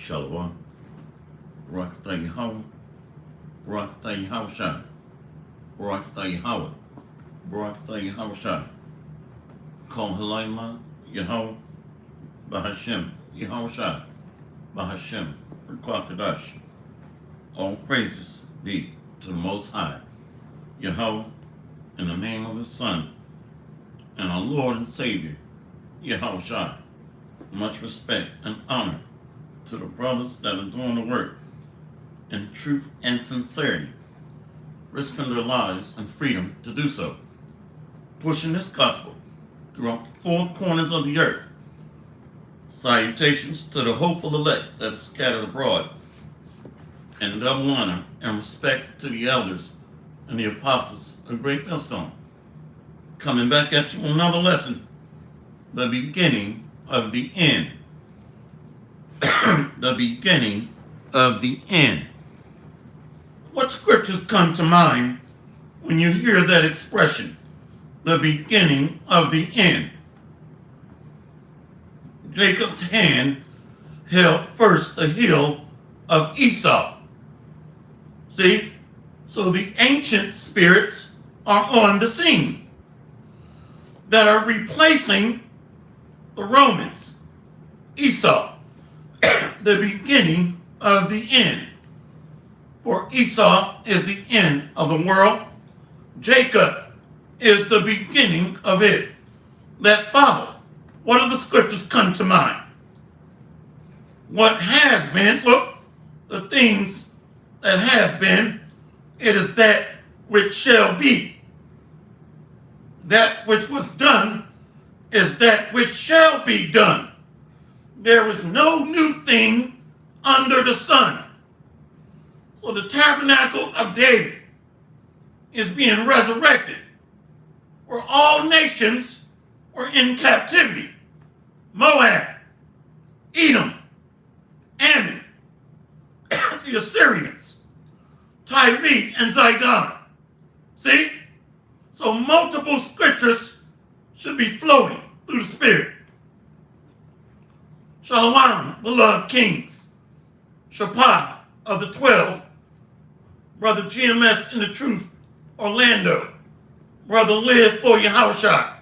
Shalom. Barakatah Yahweh. Barakatah Yahushua. Barakatah Yahweh. Barakatah Yahushua. Kol Halayma Yahweh. Bahashem Yahushua. Bahashem Rekakadash. All praises be to the Most High, Yahweh, in the name of His Son, and our Lord and Savior, Yahushua. Much respect and honor to the brothers that are doing the work in truth and sincerity, risking their lives and freedom to do so, pushing this gospel throughout the four corners of the earth. Salutations to the hopeful elect that is scattered abroad, and double honor and respect to the elders and the apostles of Great Millstone. Coming back at you with another lesson, the beginning of the end. The beginning of the end. What scriptures come to mind when you hear that expression, the beginning of the end? Jacob's hand held first the heel of Esau. See? So the ancient spirits are on the scene that are replacing the Romans, Esau, the beginning of the end. For Esau is the end of the world. Jacob is the beginning of it that followed. What do the scriptures come to mind? What has been, look, the things that have been, it is that which shall be. That which was done is that which shall be done. There is no new thing under the sun. So the tabernacle of David is being resurrected, where all nations were in captivity. Moab, Edom, Ammon, the Assyrians, Tyre and Zidon. See? So multiple scriptures should be flowing through the Spirit. Shalom, beloved kings. Shapah of the 12. Brother GMS in the Truth, Orlando. Brother Live for Yahushua.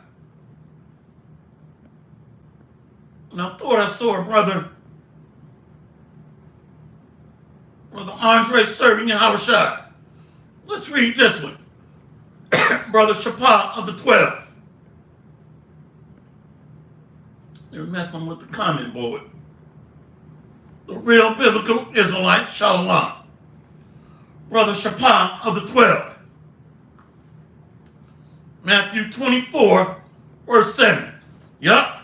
And I thought I saw a brother Andre serving Yahushua. Let's read this one. Brother Shapah of the 12. They're messing with the comment board. The real biblical Israelite Shalom. Brother Shapah of the 12. Matthew 24, verse 7. Yup.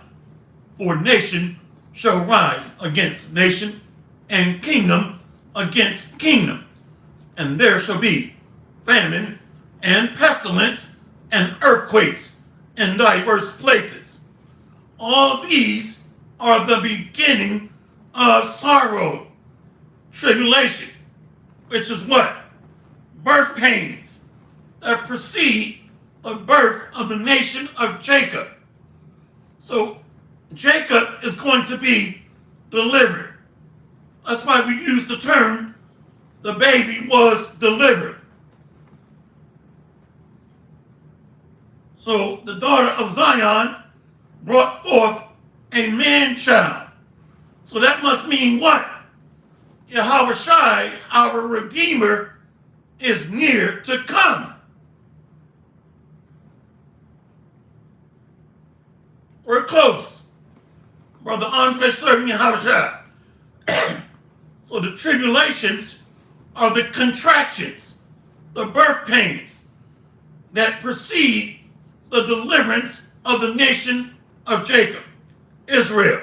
For nation shall rise against nation, and kingdom against kingdom. And there shall be famine and pestilence and earthquakes in diverse places. All these are the beginning of sorrow, tribulation, which is what? Birth pains that precede the birth of the nation of Jacob. So Jacob is going to be delivered. That's why we use the term, the baby was delivered. So the daughter of Zion brought forth a man-child. So that must mean what? Yahushua, our Redeemer, is near to come. We're close. Brother Andre serving Yahushua. So the tribulations are the contractions, the birth pains that precede the deliverance of the nation of Jacob, Israel.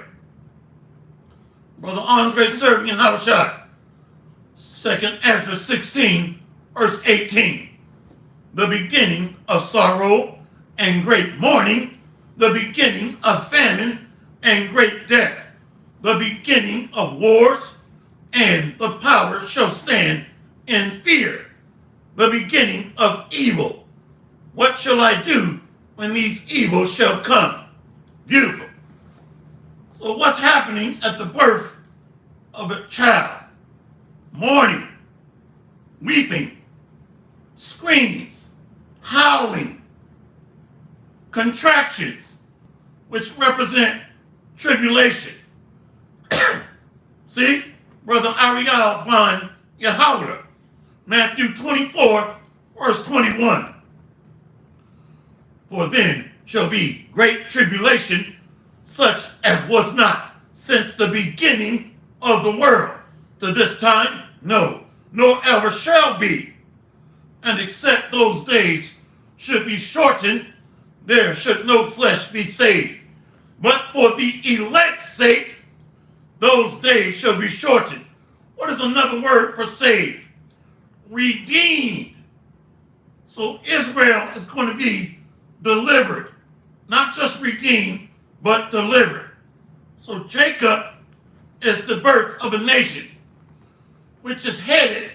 Brother Andre serving Yahushua. 2nd Ezra 16, verse 18. The beginning of sorrow and great mourning, the beginning of famine and great death, the beginning of wars, and the power shall stand in fear, the beginning of evil. What shall I do when these evils shall come? Beautiful. So what's happening at the birth of a child, mourning, weeping, screams, howling, contractions, which represent tribulation. See, Brother Ariel Ban Yahweh, Matthew 24, verse 21. For then shall be great tribulation, such as was not since the beginning of the world to this time, no, nor ever shall be. And except those days should be shortened, there should no flesh be saved. But for the elect's sake, those days shall be shortened. What is another word for saved? Redeemed. So Israel is going to be delivered. Not just redeemed, but delivered. So Jacob is the birth of a nation, which is headed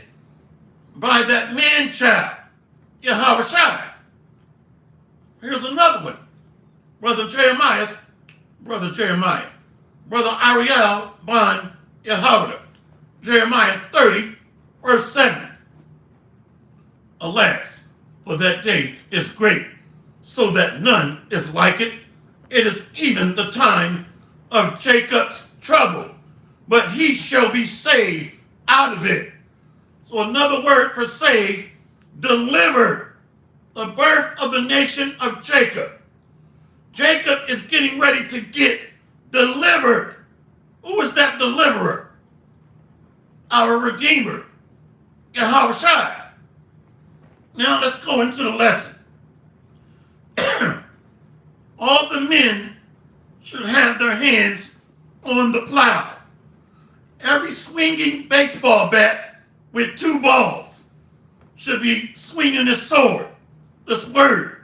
by that man-child, Yahweh. Here's another one. Brother Jeremiah, Brother Ariel Ban Yahweh, Jeremiah 30, verse 7. Alas, for that day is great, so that none is like it. It is even the time of Jacob's trouble, but he shall be saved out of it. So another word for saved, delivered. The birth of the nation of Jacob. Jacob is getting ready to get delivered. Who is that deliverer? Our Redeemer, Yahweh. Now let's go into the lesson. All the men should have their hands on the plow. Every swinging baseball bat with two balls should be swinging this sword, this word.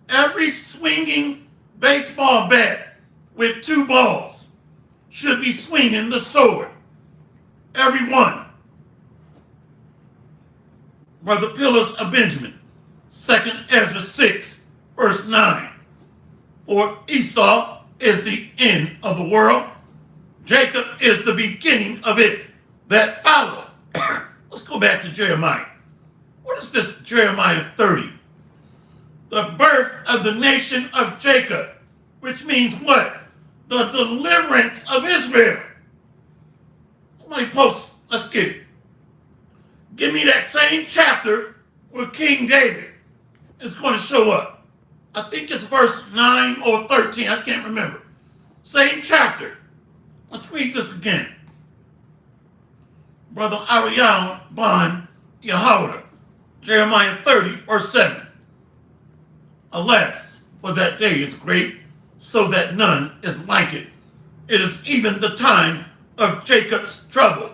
Every swinging baseball bat with two balls should be swinging the sword. Every one. Brother Pillars of Benjamin, 2nd Ezra 6, verse 9. For Esau is the end of the world. Jacob is the beginning of it that followed. Let's go back to Jeremiah. What is this Jeremiah 30? The birth of the nation of Jacob, which means what? The deliverance of Israel. Somebody post, let's get it. Give me that same chapter where King David is going to show up. I think it's verse 9 or 13, I can't remember. Same chapter. Let's read this again. Brother Ariel Ban Yahweh, Jeremiah 30, verse 7. Alas, for that day is great, so that none is like it. It is even the time of Jacob's trouble,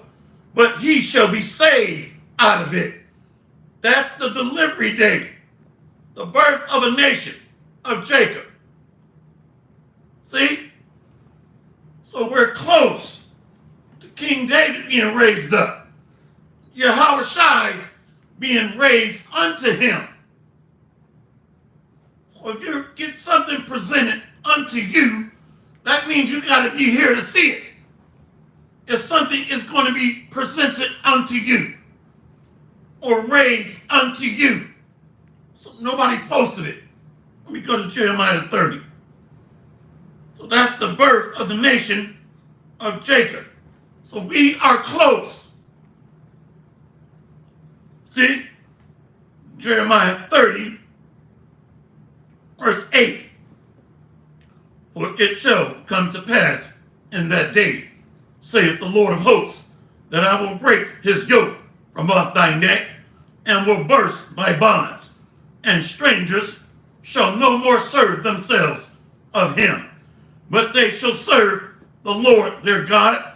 but he shall be saved out of it. That's the delivery day, the birth of a nation of Jacob. See? So we're close to King David being raised up. Yahweh being raised unto him. So if you get something presented unto you, that means you got to be here to see it. If something is going to be presented unto you or raised unto you. So nobody posted it. Let me go to Jeremiah 30. So that's the birth of the nation of Jacob. So we are close. See? Jeremiah 30, verse 8. For it shall come to pass in that day, saith the Lord of hosts, that I will break his yoke from off thy neck, and will burst thy bonds, and strangers shall no more serve themselves of him, but they shall serve the Lord their God,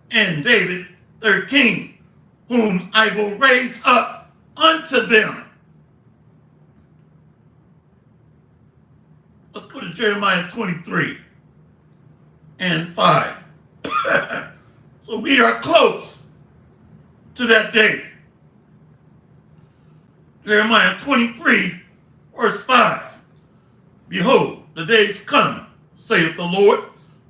and David their king, whom I will raise up unto them. Let's go to Jeremiah 23 and 5. So we are close to that day. Jeremiah 23, verse 5. Behold, the days come, saith the Lord,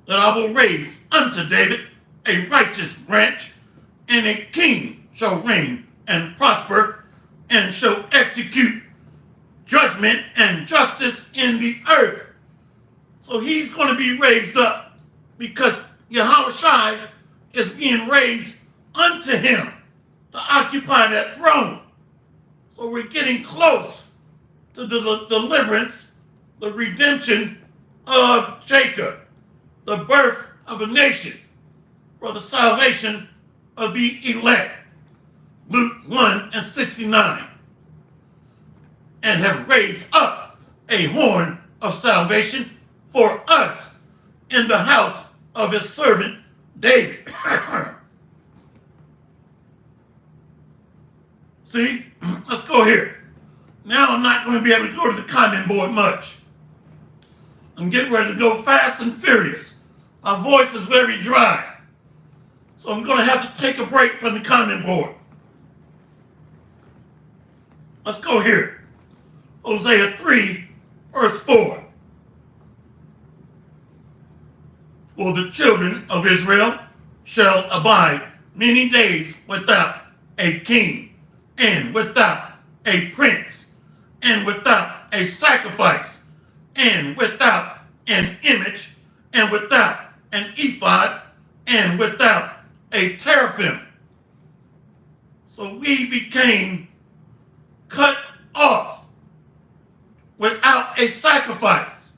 that I will raise unto David a righteous branch, and a king shall reign and prosper, and shall execute judgment and justice in the earth. So he's going to be raised up because Yahushua is being raised unto him to occupy that throne. So we're getting close to the deliverance, the redemption of Jacob, the birth of a nation, for the salvation of the elect. Luke 1:69. And have raised up a horn of salvation for us in the house of his servant David. See, let's go here. Now I'm not going to be able to go to the comment board much. I'm getting ready to go fast and furious. My voice is very dry. So I'm going to have to take a break from the comment board. Let's go here. Hosea 3, verse 4. For the children of Israel shall abide many days without a king, and without a prince, and without a sacrifice, and without an image, and without an ephod, and without a teraphim. So we became cut off without a sacrifice,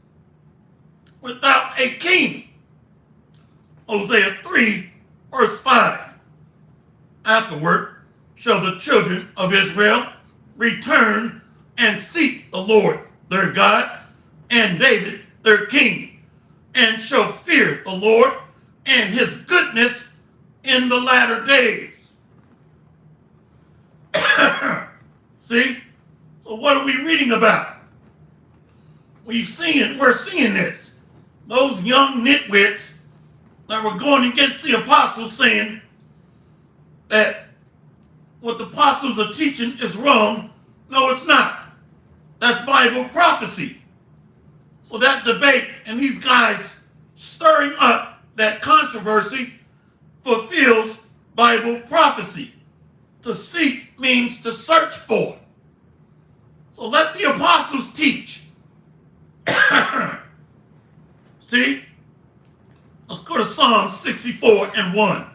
without a king. Hosea 3, verse 5. Afterward shall the children of Israel return and seek the Lord their God and David their king, and shall fear the Lord and his goodness in the latter days. See? So what are we reading about? We're seeing this. Those young nitwits that were going against the apostles saying that what the apostles are teaching is wrong. No, it's not. That's Bible prophecy. So that debate and these guys stirring up that controversy fulfills Bible prophecy. To seek means to search for. So let the apostles teach. See? Let's go to Psalm 64 and 1.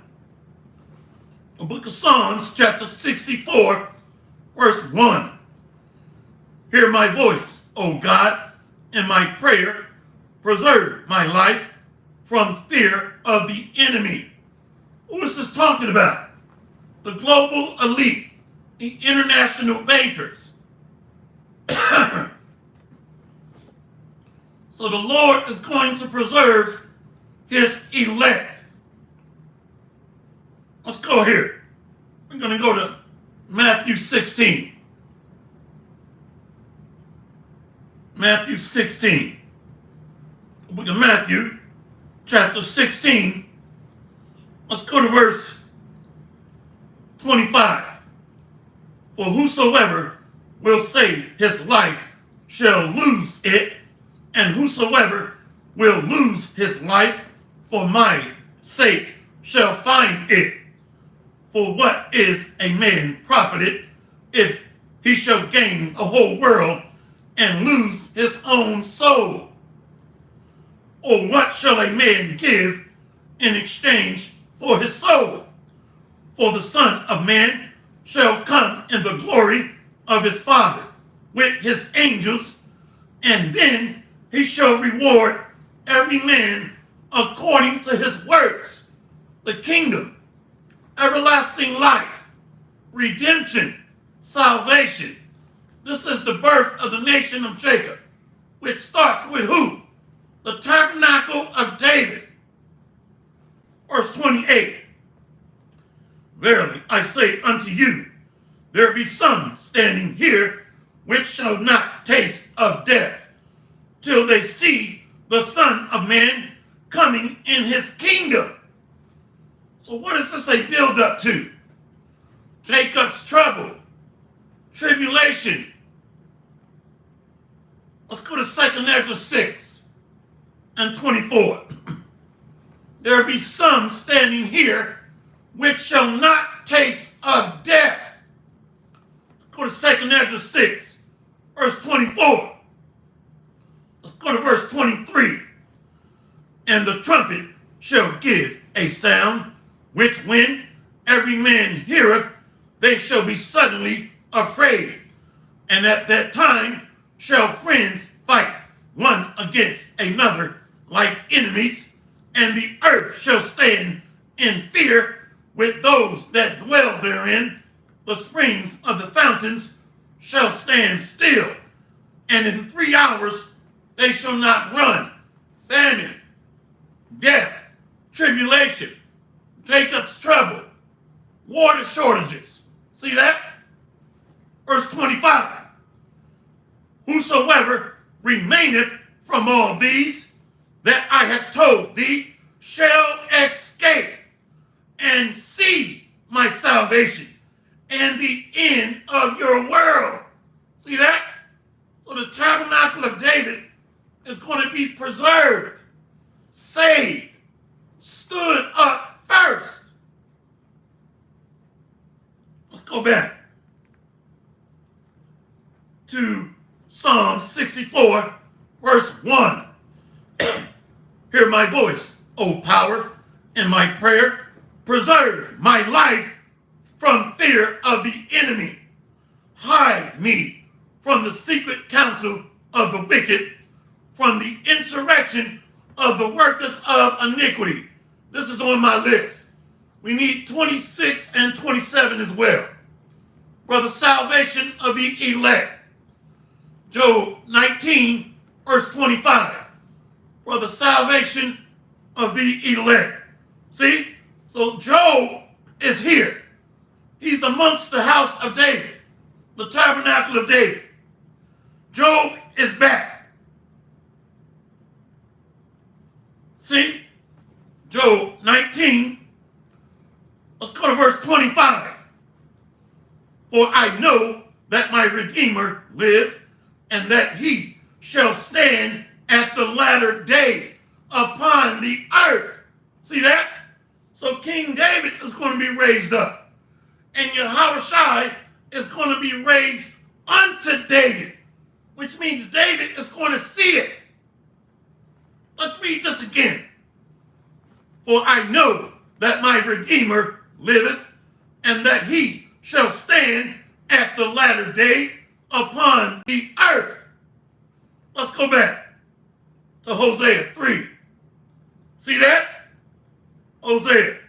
The book of Psalms, chapter 64, verse 1. Hear my voice, O God, in my prayer. Preserve my life from fear of the enemy. Who is this talking about? The global elite, the international bankers. So the Lord is going to preserve his elect. Let's go here. We're going to go to Matthew 16. Matthew 16. Book of Matthew, chapter 16. Let's go to verse 25. For whosoever will save his life shall lose it, and whosoever will lose his life for my sake shall find it. For what is a man profited if he shall gain the whole world and lose his own soul? Or what shall a man give in exchange for his soul? For the Son of Man shall come in the glory of his Father with his angels, and then he shall reward every man according to his works. The kingdom, everlasting life, redemption, salvation. This is the birth of the nation of Jacob, which starts with who? The tabernacle of David. Verse 28. Verily I say unto you, there be some standing here which shall not taste of death till they see the Son of Man coming in his kingdom. So what does this say build up to? Jacob's trouble, tribulation. Let's go to 2 Ezra 6 and 24. there be some standing here which shall not taste of death. Go to 2 Ezra 6, verse 24. Let's go to verse 23. And the trumpet shall give a sound, which when every man heareth, they shall be suddenly afraid. And at that time shall friends fight one against another like enemies, and the earth shall stand in fear with those that dwell therein. The springs of the fountains shall stand still, and in 3 hours they shall not run. Famine, death, tribulation, Jacob's trouble, water shortages. See that? Verse 25. Whosoever remaineth from all these that I have told thee shall escape and see my salvation and the end of your world. See that? So the tabernacle of David is going to be preserved, saved, stood up first. Let's go back to Psalm 64, verse 1. Hear my voice, O power, in my prayer. Preserve my life from fear of the enemy. Hide me from the secret counsel of the wicked, from the insurrection of the workers of iniquity. This is on my list. We need 26 and 27 as well. For the salvation of the elect. Job 19, verse 25. For the salvation of the elect. See? So Job is here. He's amongst the house of David, the tabernacle of David. Job is back. See? Job 19. Let's go to verse 25. For I know that my Redeemer liveth, and that he shall stand at the latter day upon the earth. See that? So King David is going to be raised up. And Yahushua is going to be raised unto David, which means David is going to see it. Let's read this again. For I know that my Redeemer liveth, and that he shall stand at the latter day upon the earth. Let's go back to Hosea 3. See that? Hosea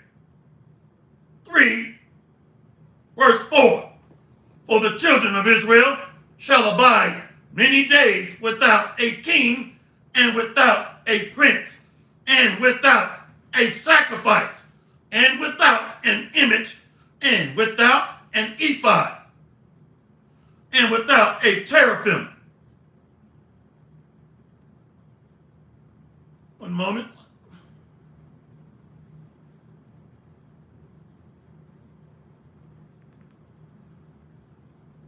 3, verse 4. For the children of Israel shall abide many days without a king, and without a prince, and without a sacrifice, and without an image, and without an ephod, and without a teraphim. One moment.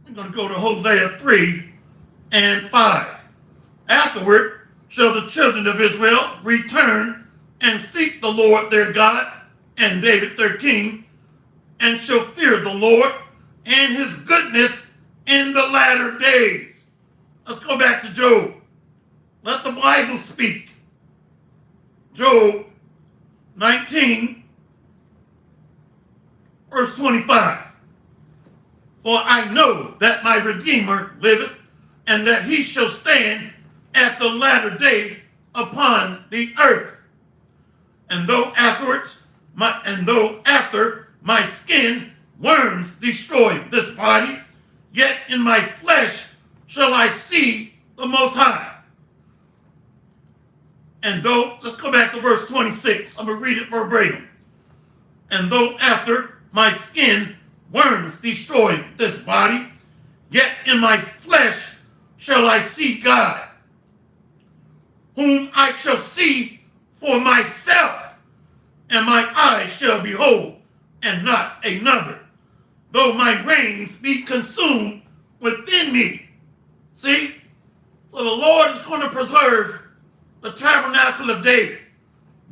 I'm going to go to Hosea 3 and 5. Afterward shall the children of Israel return and seek the Lord their God and David their king, and shall fear the Lord and his goodness in the latter days. Let's go back to Job. Let the Bible speak. Job 19, verse 25. For I know that my Redeemer liveth, and that he shall stand at the latter day upon the earth. And though after my skin worms destroy this body, yet in my flesh shall I see the Most High. And though, let's go back to verse 26. I'm going to read it verbatim. And though after my skin worms destroy this body, yet in my flesh shall I see God, whom I shall see for myself, and my eyes shall behold, and not another, though my reins be consumed within me. See? So the Lord is going to preserve the tabernacle of David.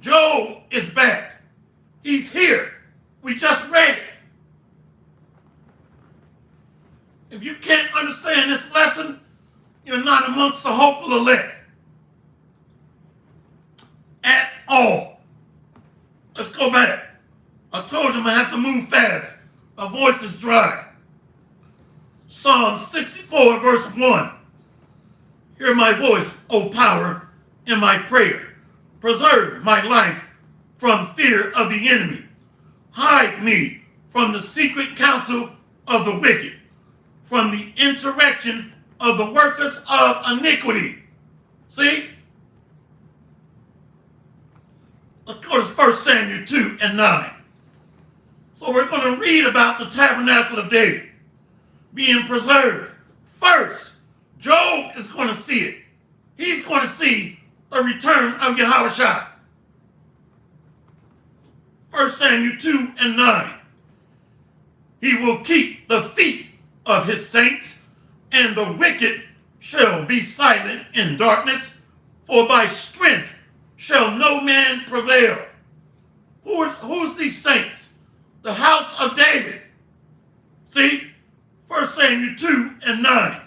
Job is back. He's here. We just read it. If you can't understand this lesson, you're not amongst the hopeful elect at all. Let's go back. I told you I'm going to have to move fast. My voice is dry. Psalm 64, verse 1. Hear my voice, O power, in my prayer. Preserve my life from fear of the enemy. Hide me from the secret counsel of the wicked, from the insurrection of the workers of iniquity. See? Of course, 1 Samuel 2 and 9. So we're going to read about the tabernacle of David being preserved. First, Job is going to see it. He's going to see the return of Yahushua. 1 Samuel 2 and 9. He will keep the feet of his saints, and the wicked shall be silent in darkness, for by strength shall no man prevail. Who's these saints? The house of David. See? 1 Samuel 2 and 9.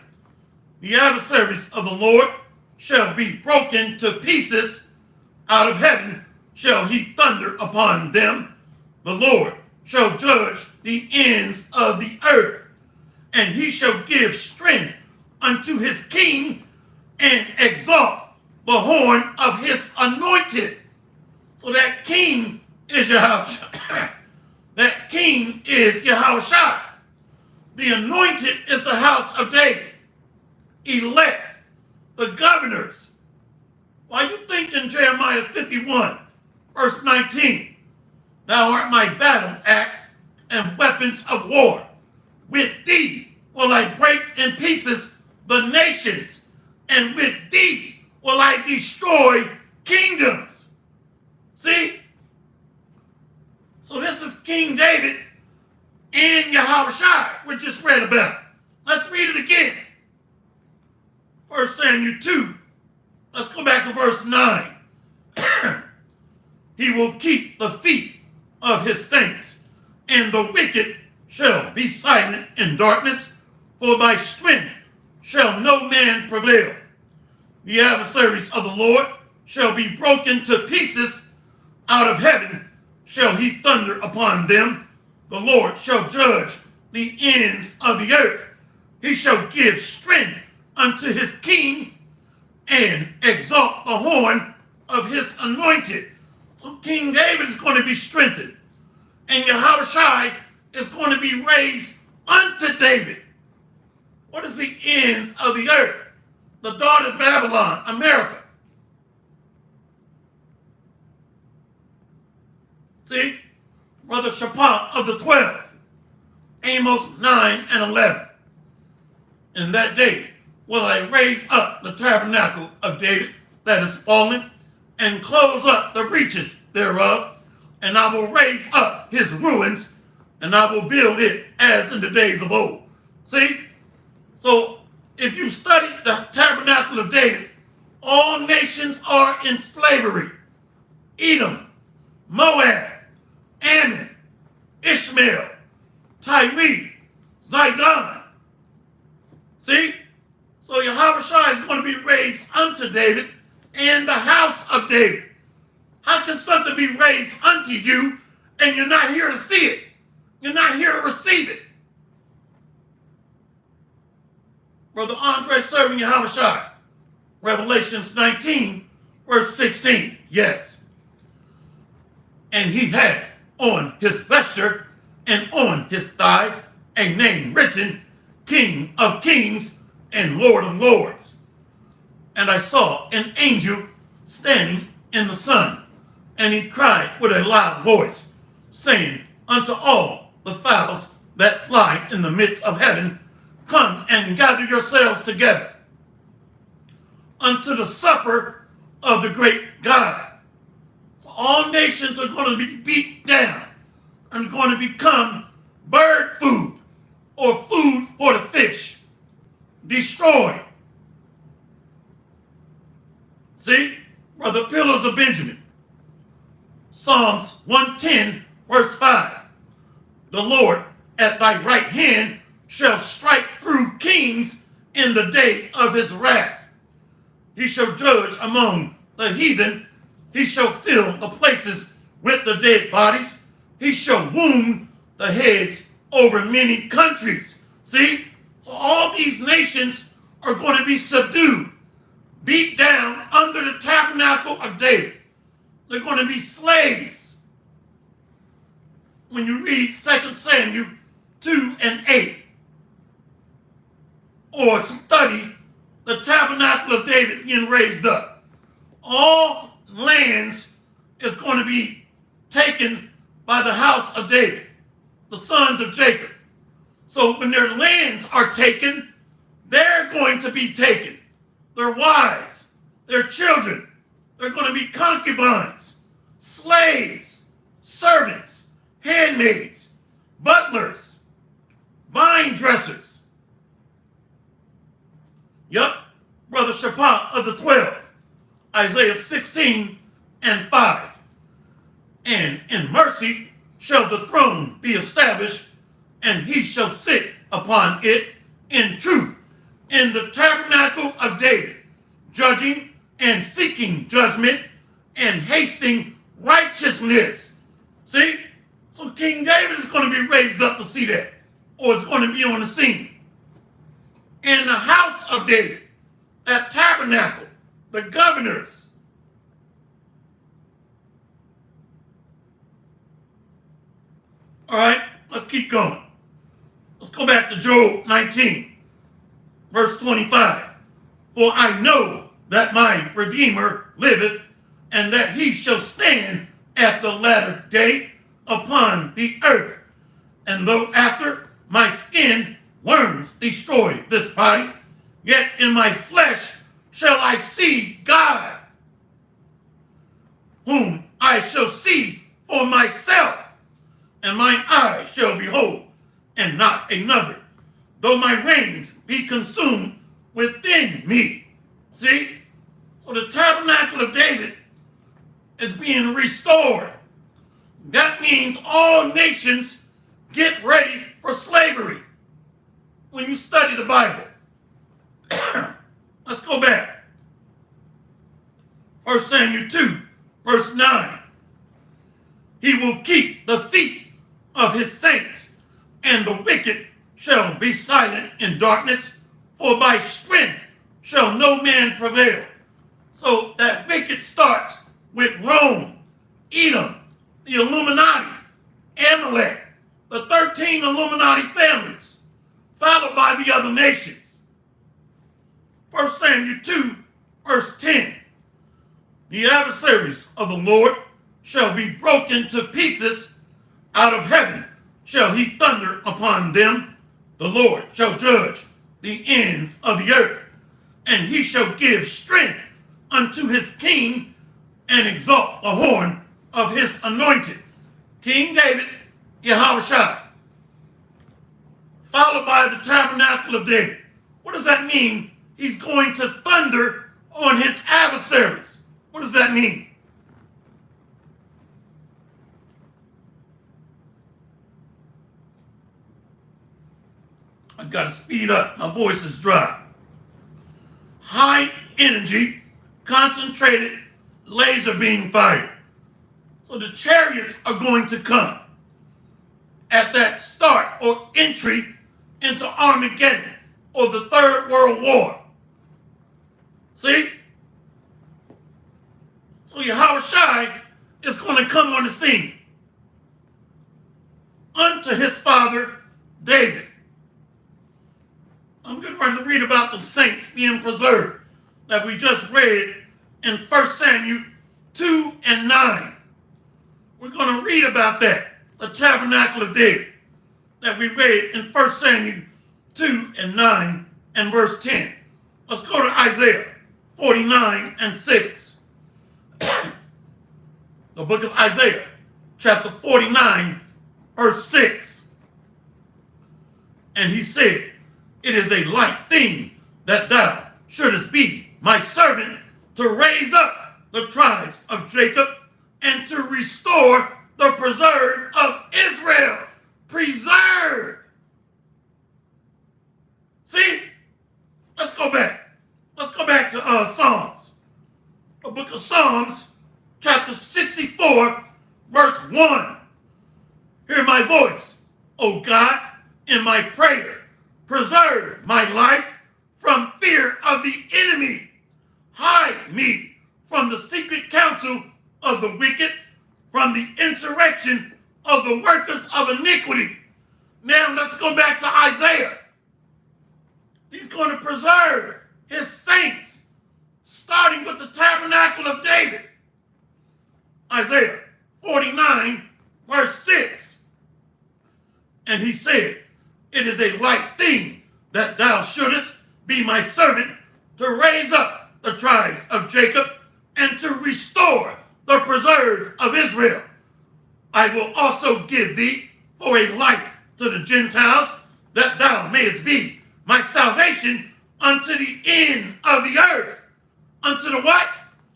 The adversaries of the Lord shall be broken to pieces. Out of heaven shall he thunder upon them. The Lord shall judge the ends of the earth, and he shall give strength unto his king and exalt the horn of his anointed. So that king is Yahushua. That king is Yahushua. The anointed is the house of David. Elect, the governors. Why you think in Jeremiah 51, verse 19, thou art my battle axe and weapons of war. With thee will I break in pieces the nations, and with thee will I destroy kingdoms. See? So this is King David and Yahushua we just read about. Let's read it again. 1 Samuel 2. Let's go back to verse 9. He will keep the feet of his saints, and the wicked shall be silent in darkness, for by strength shall no man prevail. The adversaries of the Lord shall be broken to pieces. Out of heaven shall he thunder upon them. The Lord shall judge the ends of the earth. He shall give strength unto his king and exalt the horn of his anointed. So King David is going to be strengthened, and Yahushua is going to be raised unto David. What is the ends of the earth? The daughter of Babylon, America. See? Brother Shaphat of the 12, Amos 9 and 11. In that day will I raise up the tabernacle of David that is fallen, and close up the breaches thereof, and I will raise up his ruins, and I will build it as in the days of old. See? So if you study the tabernacle of David, all nations are in slavery. Edom, Moab, Ammon, Ishmael, Tyre, Zidon. See? So Yahushua is going to be raised unto David and the house of David. How can something be raised unto you and you're not here to see it? You're not here to receive it. Brother Andre serving Yahushua. Revelations 19, verse 16. Yes. And he had on his vesture and on his thigh a name written, King of Kings and Lord of Lords. And I saw an angel standing in the sun, and he cried with a loud voice, saying unto all the fowls that fly in the midst of heaven, come and gather yourselves together unto the supper of the great God. So all nations are going to be beat down and going to become bird food or food for the fish. Destroyed. See? Brother Pillars of Benjamin. Psalms 110, verse 5. The Lord at thy right hand shall strike through kings in the day of his wrath. He shall judge among the heathen. He shall fill the places with the dead bodies. He shall wound the heads over many countries. See? So all these nations are going to be subdued, beat down under the tabernacle of David. They're going to be slaves. When you read 2 Samuel 2 and 8, or study the tabernacle of David being raised up, all lands is going to be taken by the house of David, the sons of Jacob. So when their lands are taken, they're going to be taken. Their wives, their children, they're going to be concubines, slaves, servants, handmaids, butlers, vine dressers. Yep, Brother Shaphat of the 12, Isaiah 16 and 5. And in mercy shall the throne be established, and he shall sit upon it in truth, in the tabernacle of David, judging and seeking judgment and hasting righteousness. See? So King David is going to be raised up to see that, or is going to be on the scene. In the house of David, that tabernacle, the governors. All right, let's keep going. Let's go back to Job 19, verse 25. For I know that my Redeemer liveth, and that he shall stand at the latter day upon the earth. And though after my skin worms destroy this body, yet in my flesh shall I see God, whom I shall see for myself, and mine eyes shall behold, and not another, though my reins be consumed within me. See? So the tabernacle of David is being restored. That means all nations get ready for slavery. When you study the Bible, let's go back. 1 Samuel 2, verse 9. He will keep the feet of his saints, and the wicked shall be silent in darkness, for by strength shall no man prevail. So that wicked starts with Rome, Edom, the Illuminati, Amalek, the 13 Illuminati families, followed by the other nations. 1 Samuel 2, verse 10. The adversaries of the Lord shall be broken to pieces. Out of heaven shall he thunder upon them. The Lord shall judge the ends of the earth, and he shall give strength unto his king, and exalt the horn of his anointed. King David, Yahushua, followed by the tabernacle of David. What does that mean? He's going to thunder on his adversaries. What does that mean? I've got to speed up. My voice is dry. High energy, concentrated laser beam fire. So the chariots are going to come at that start or entry into Armageddon, or the Third World War. See? So Yahushua is going to come on the scene unto his father David. I'm getting ready to read about the saints being preserved that we just read in 1 Samuel 2 and 9. We're going to read about that, the tabernacle of David, that we read in 1 Samuel 2 and 9 and verse 10. Let's go to Isaiah 49 and 6. The book of Isaiah, chapter 49, verse 6. And he said, it is a light thing that thou shouldest be my servant to raise up the tribes of Jacob and to restore the preserve of Israel. Preserve. See? Let's go back. Let's go back to Psalms. The book of Psalms, chapter 64, verse 1. Hear my voice, O God, in my prayer. Preserve my life from fear of the enemy. Hide me from the secret counsel of the wicked, from the insurrection of the workers of iniquity. Now let's go back to Isaiah. He's going to preserve his saints, starting with the tabernacle of David. Isaiah 49, verse 6. And he said, it is a light thing that thou shouldest be my servant to raise up the tribes of Jacob and to restore the preserve of Israel. I will also give thee for a light to the Gentiles, that thou mayest be my salvation unto the end of the earth. Unto the what?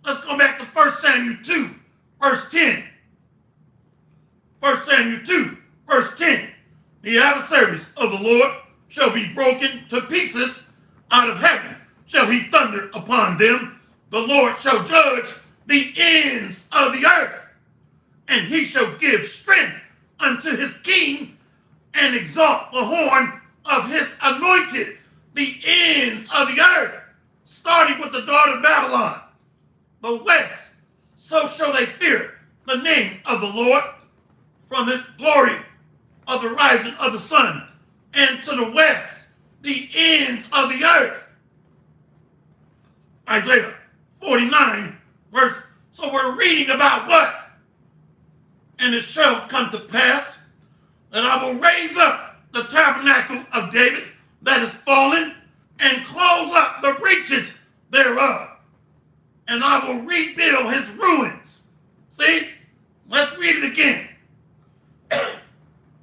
Let's go back to 1 Samuel 2, verse 10. 1 Samuel 2, verse 10. The adversaries of the Lord shall be broken to pieces. Out of heaven shall he thunder upon them. The Lord shall judge the ends of the earth. And he shall give strength unto his king and exalt the horn of his anointed, the ends of the earth, starting with the daughter of Babylon. The west, so shall they fear the name of the Lord from his glory of the rising of the sun, and to the west, the ends of the earth. Isaiah 49, verse. So we're reading about what? And it shall come to pass that I will raise up the tabernacle of David that is fallen, and close up the breaches thereof. And I will rebuild his ruins. See? Let's read it again.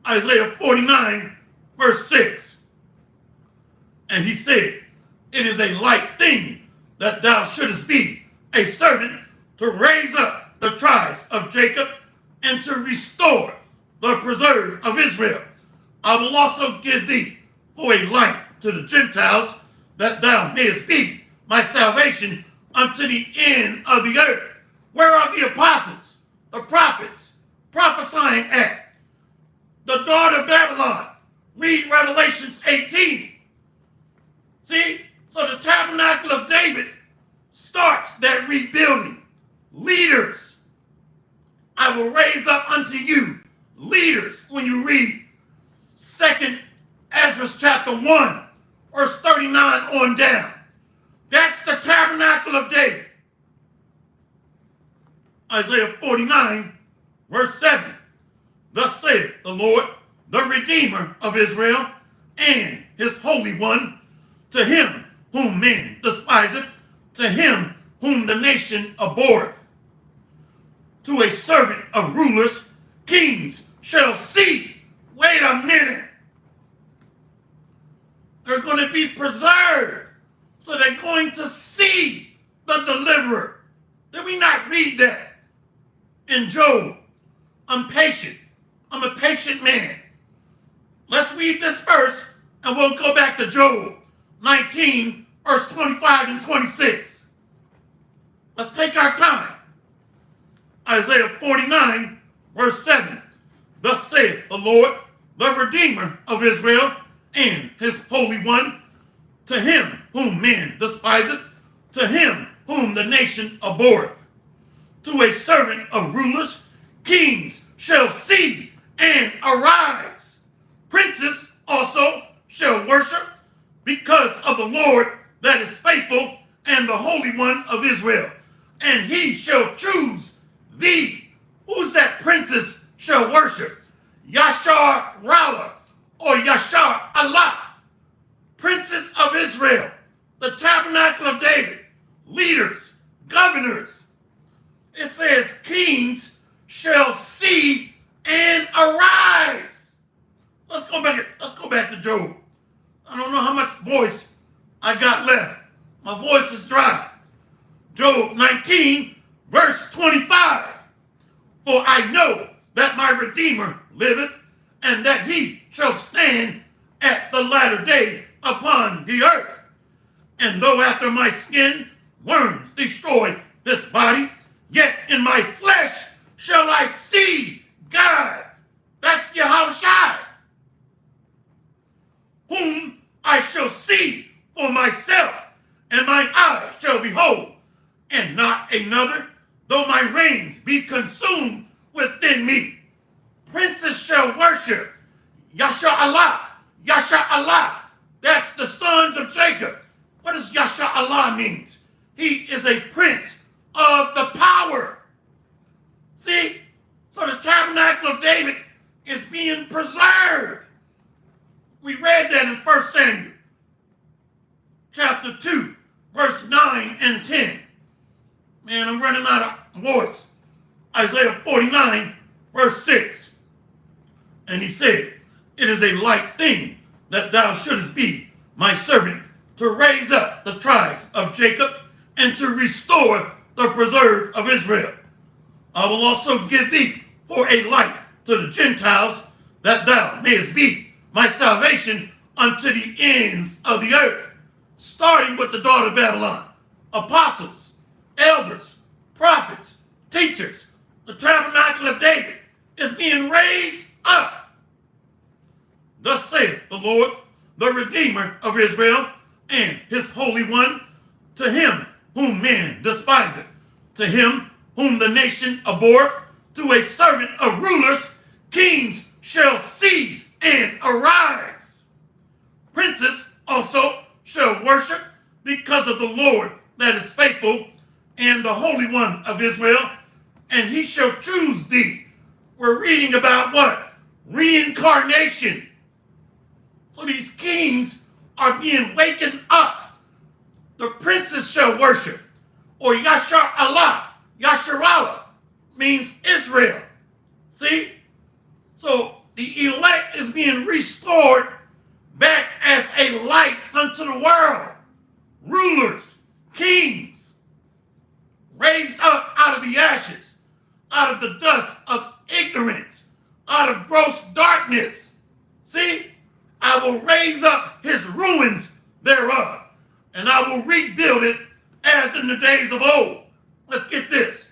Isaiah 49, verse 6. And he said, it is a light thing that thou shouldest be a servant to raise up the tribes of Jacob and to restore the preserve of Israel. I will also give thee for a light to the Gentiles, that thou mayest be my salvation unto the end of the earth. Where are the apostles, the prophets, prophesying at? The daughter of Babylon. Read Revelations 18. See? So the tabernacle of David starts that rebuilding. Leaders. I will raise up unto you leaders. When you read 2nd Ezra chapter 1, verse 39 on down. That's the tabernacle of David. Isaiah 49, verse 7. Thus saith the Lord, the Redeemer of Israel, and his Holy One, to him whom men despiseth, to him whom the nation abhorreth. To a servant of rulers, kings shall see. Wait a minute. They're going to be preserved. So they're going to see the deliverer. Did we not read that in Job? I'm patient. I'm a patient man. Let's read this first, and we'll go back to Job 19, verse 25 and 26. Let's take our time. Isaiah 49, verse 7. Thus saith the Lord, the Redeemer of Israel, and his Holy One, to him whom men despiseth, to him whom the nation abhorreth. To a servant of rulers, kings shall see and arise. Princes also shall worship, because of the Lord that is faithful, and the Holy One of Israel. And he shall choose thee. Who's that princes shall worship? Yashar Rala or Yashar Allah. Princes of Israel, the tabernacle of David, leaders, governors. It says kings shall see and arise. Let's go back to Job. I don't know how much voice I got left. My voice is dry. Job 19, verse 25. I know that my Redeemer liveth, and that he shall stand at the latter day upon the earth. And though after my skin worms destroy this body, yet in my flesh shall I see God. That's Yahushua, whom I shall see for myself, and mine eyes shall behold, and not another, though my reins be consumed within me. Princes shall worship Yasha Allah. Yasha Allah. That's the sons of Jacob. What does Yasha Allah means? He is a prince of the power. See? So the tabernacle of David is being preserved. We read that in 1 Samuel chapter 2, verse 9 and 10. Man, I'm running out of words. Isaiah 49, verse 6. And he said, it is a light thing that thou shouldest be my servant, to raise up the tribes of Jacob and to restore the preserve of Israel. I will also give thee for a light to the Gentiles, that thou mayest be my salvation unto the ends of the earth. Starting with the daughter of Babylon, apostles, elders, prophets, teachers, the tabernacle of David is being raised up. Thus saith the Lord, the Redeemer of Israel, and his Holy One, to him whom men despiseth, to him whom the nation abhorreth, to a servant of rulers, kings shall see and arise. Princes also shall worship, because of the Lord that is faithful, and the Holy One of Israel, and he shall choose thee. We're reading about what? Reincarnation. So these kings are being wakened up. The princes shall worship, or Yashar Allah. Yasharallah means Israel. See? So the elect is being restored back as a light unto the world. Rulers, kings, raised up out of the ashes, out of the dust of ignorance, out of gross darkness. See? I will raise up his ruins thereof, and I will rebuild it as in the days of old. Let's get this.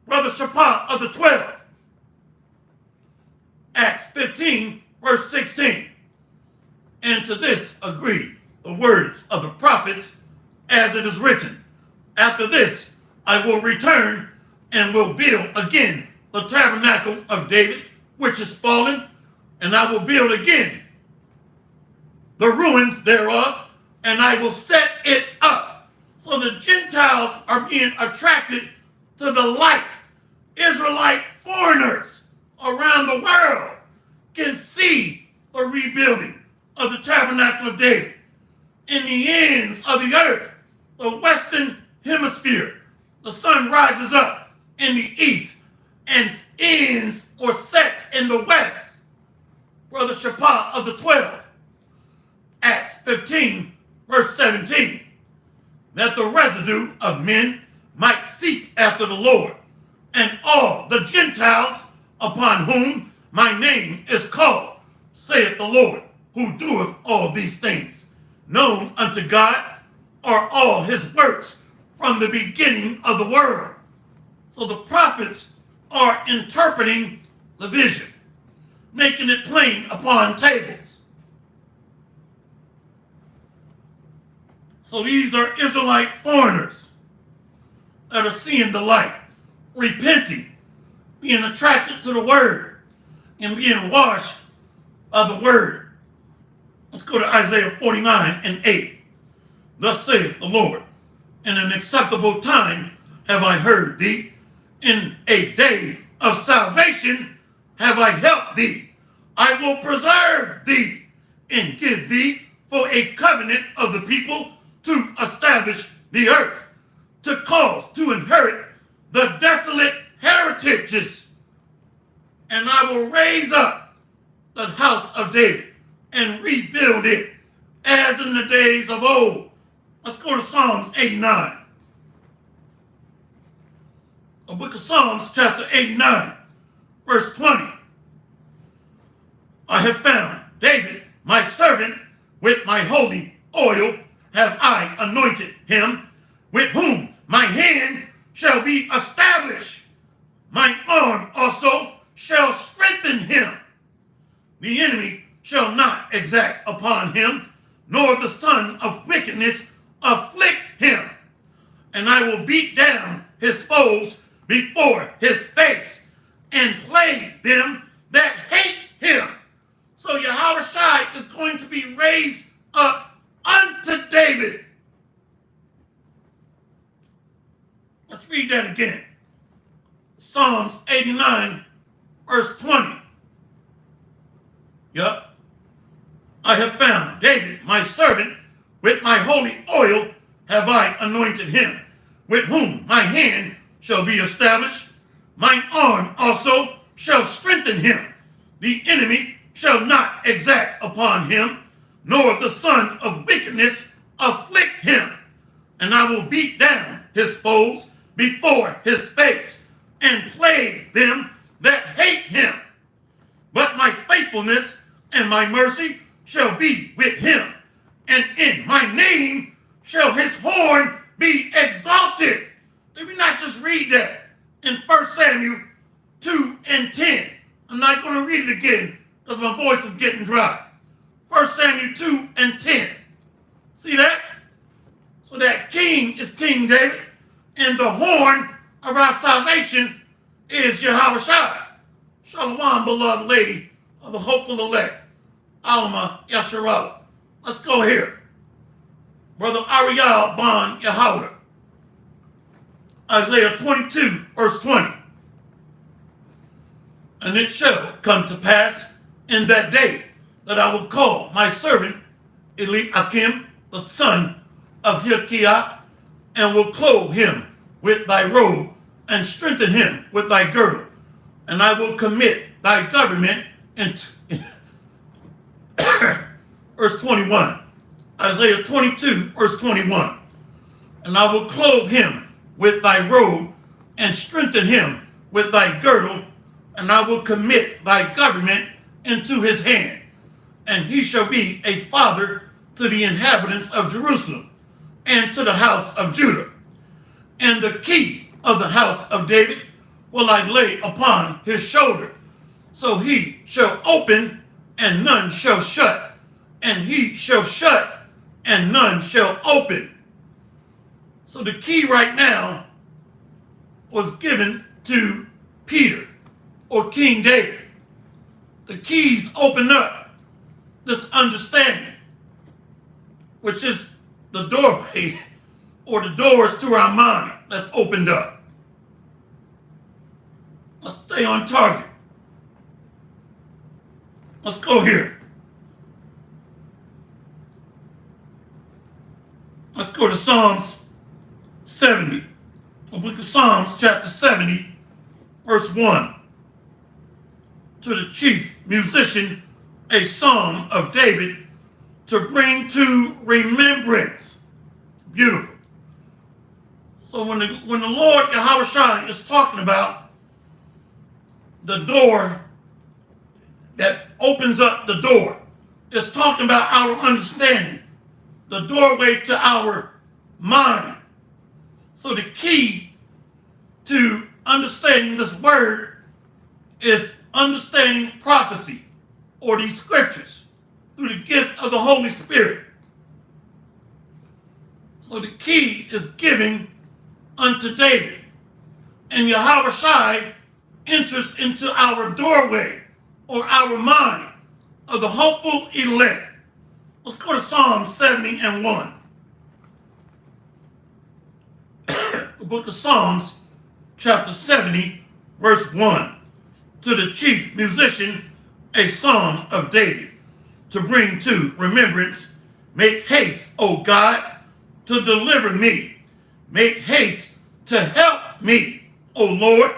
Brother Shaphat of the 12. Acts 15, verse 16. And to this agree the words of the prophets, as it is written, after this I will return and will build again the tabernacle of David, which is fallen, and I will build again the ruins thereof, and I will set it up. So the Gentiles are being attracted to the light. Israelite foreigners around the world can see the rebuilding of the tabernacle of David. In the ends of the earth, the western hemisphere, the sun rises up in the east and ends or sets in the west. Brother Shaphat of the 12. Acts 15, verse 17, that the residue of men might seek after the Lord, and all the Gentiles upon whom my name is called, saith the Lord, who doeth all these things. Known unto God are all his works from the beginning of the world. So the prophets are interpreting the vision, making it plain upon tables. So these are Israelite foreigners that are seeing the light, repenting, being attracted to the word, and being washed by the word. Let's go to Isaiah 49 and 8. Thus saith the Lord, in an acceptable time have I heard thee, in a day of salvation have I helped thee. I will preserve thee and give thee for a covenant of the people, to establish the earth, to cause to inherit the desolate heritages. And I will raise up the house of David and rebuild it as in the days of old. Let's go to Psalms 89. The book of Psalms, chapter 89, verse 20. I have found David, my servant, with my holy oil have I anointed him, with whom my hand shall be established. My arm also shall strengthen him. The enemy shall not exact upon him, nor the son of wickedness afflict him. And I will beat down his foes before his face, and plague them that hate him. So Yahushua is going to be raised up unto David. Let's read that again. Psalms 89, verse 20. Yup. I have found David, my servant, with my holy oil have I anointed him, with whom my hand shall be established. Mine arm also shall strengthen him. The enemy shall not exact upon him, nor the son of wickedness afflict him. And I will beat down his foes before his face, and plague them that hate him. But my faithfulness and my mercy shall be with him, and in my name shall his horn be exalted. Did we not just read that in 1 Samuel 2 and 10? I'm not going to read it again because my voice is getting dry. 1 Samuel 2 and 10. See that? So that king is King David, and the horn of our salvation is Yahushua. Shalom, beloved lady of the hopeful elect, Alma Yasharallah. Let's go here. Brother Ariel Bon Yahweh. Isaiah 22, verse 20. And it shall come to pass in that day that I will call my servant Eliakim, the son of Hilkiah, and will clothe him with thy robe and strengthen him with thy girdle. And I will commit thy government into verse 21. Isaiah 22, verse 21. And I will clothe him with thy robe and strengthen him with thy girdle, and I will commit thy government into his hand. And he shall be a father to the inhabitants of Jerusalem and to the house of Judah. And the key of the house of David will I lay upon his shoulder. So he shall open, and none shall shut, and he shall shut, and none shall open. So the key right now was given to Peter, or King David. The keys open up this understanding, which is the doorway or the doors to our mind that's opened up. Let's stay on target. Let's go here. Let's go to Psalms 70. The book of Psalms, chapter 70, verse 1. To the chief musician, a psalm of David to bring to remembrance. Beautiful. So when the Lord Yahushua is talking about the door that opens up the door, it's talking about our understanding, the doorway to our mind. So the key to understanding this word is understanding prophecy or these scriptures through the gift of the Holy Spirit. So the key is giving unto David. And Yahushua enters into our doorway or our mind of the hopeful elect. Let's go to Psalm 70 and 1. The book of Psalms, chapter 70, verse 1. To the chief musician, a psalm of David, to bring to remembrance, make haste, O God, to deliver me. Make haste to help me, O Lord.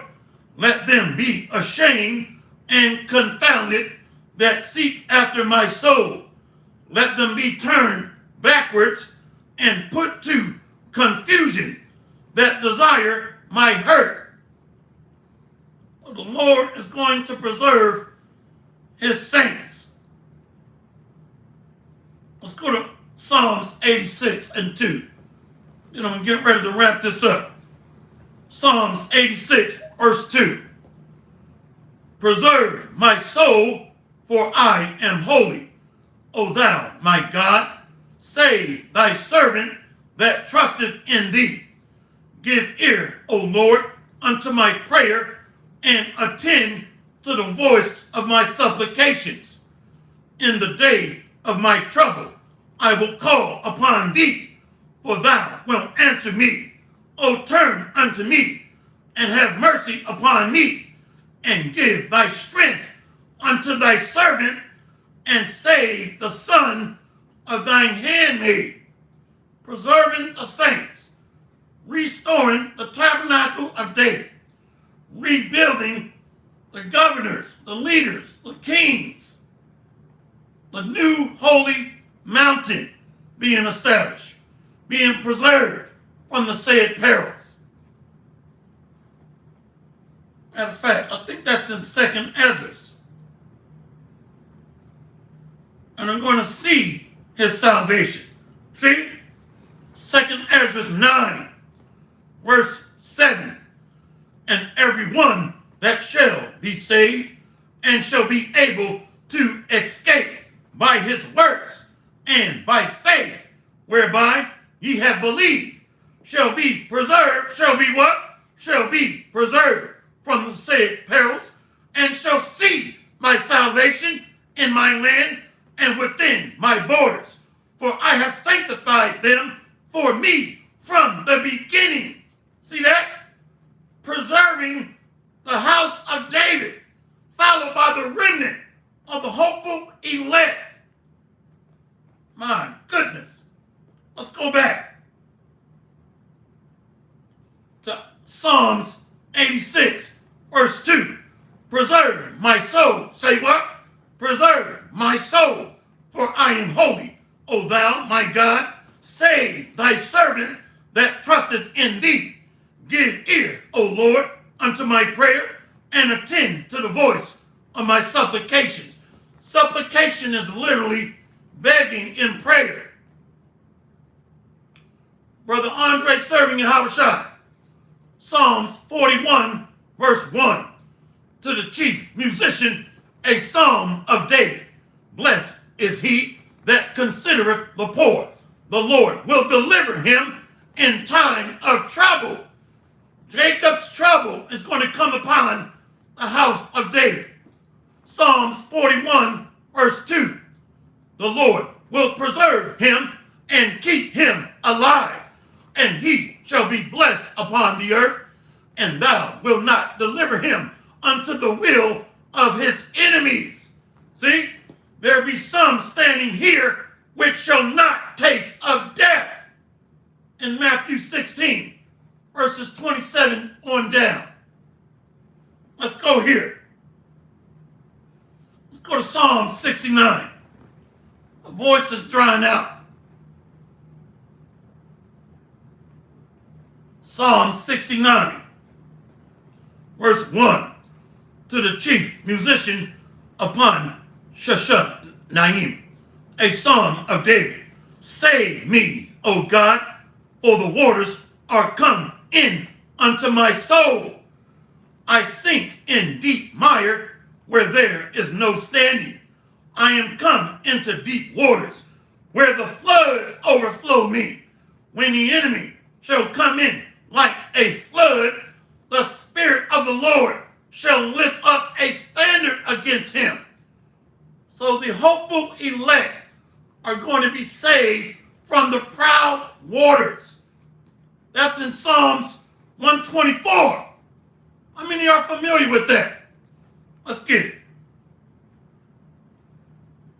Let them be ashamed and confounded that seek after my soul. Let them be turned backwards and put to confusion that desire my hurt. The Lord is going to preserve his saints. Let's go to Psalms 86 and 2. I'm getting ready to wrap this up. Psalms 86, verse 2. Preserve my soul, for I am holy. O thou, my God, save thy servant that trusteth in thee. Give ear, O Lord, unto my prayer, and attend to the voice of my supplications. In the day of my trouble, I will call upon thee, for thou wilt answer me. O turn unto me, and have mercy upon me, and give thy strength unto thy servant, and save the son of thine handmaid. Preserving the saints, restoring the tabernacle of David, rebuilding the governors, the leaders, the kings, the new holy mountain being established, being preserved from the said perils. Matter of fact, I think that's in 2nd Ezra. And I'm going to see his salvation. See? 2nd Ezra 9, verse 7. And everyone that shall be saved and shall be able to escape by his works and by faith, whereby ye have believed, shall be preserved, shall be what? Shall be preserved from the said perils, and shall see my salvation in my land and within my borders. For I have sanctified them for me from the beginning. See that? Preserving the house of David, followed by the remnant of the hopeful elect. My goodness. Let's go back to Psalms 86, verse 2. Preserve my soul. Say what? Preserve my soul, for I am holy. O thou, my God, save thy servant that trusteth in thee. Give ear, O Lord, unto my prayer, and attend to the voice of my supplications. Supplication is literally begging in prayer. Brother Andre serving in Habashah. Psalms 41, verse 1. To the chief musician, a psalm of David. Blessed is he that considereth the poor. The Lord will deliver him in time of trouble. Jacob's trouble is going to come upon the house of David. Psalms 41, verse 2. The Lord will preserve him and keep him alive, and he shall be blessed upon the earth, and thou wilt not deliver him unto the will of his enemies. See, there be some standing here which shall not taste of death. In Matthew 16, verses 27 on down. Let's go here. Let's go to Psalm 69. The voice is drying out. Psalm 69, verse 1. To the chief musician upon Shusha-Naim, a psalm of David. Save me, O God, for the waters are come in unto my soul. I sink in deep mire where there is no standing. I am come into deep waters where the floods overflow me. When the enemy shall come in like a flood, the Spirit of the Lord shall lift up a standard against him. So the hopeful elect are going to be saved from the proud waters. That's in Psalms 124. How many are familiar with that? Let's get it.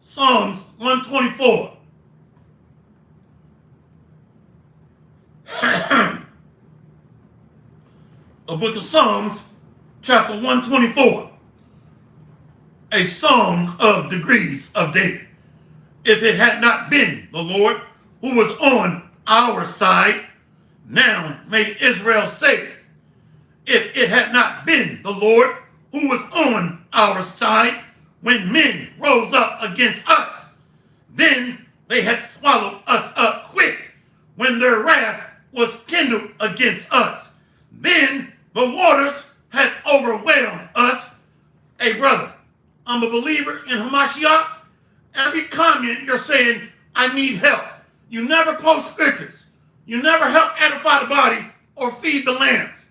Psalms 124. The book of Psalms, chapter 124. A song of degrees of David. If it had not been the Lord who was on our side, now may Israel say it. If it had not been the Lord who was on our side when men rose up against us. Then they had swallowed us up quick when their wrath was kindled against us. Then the waters had overwhelmed us. Hey, brother, I'm a believer in Hamashiach. Every comment you're saying, I need help. You never post scriptures. You never help edify the body or feed the lambs.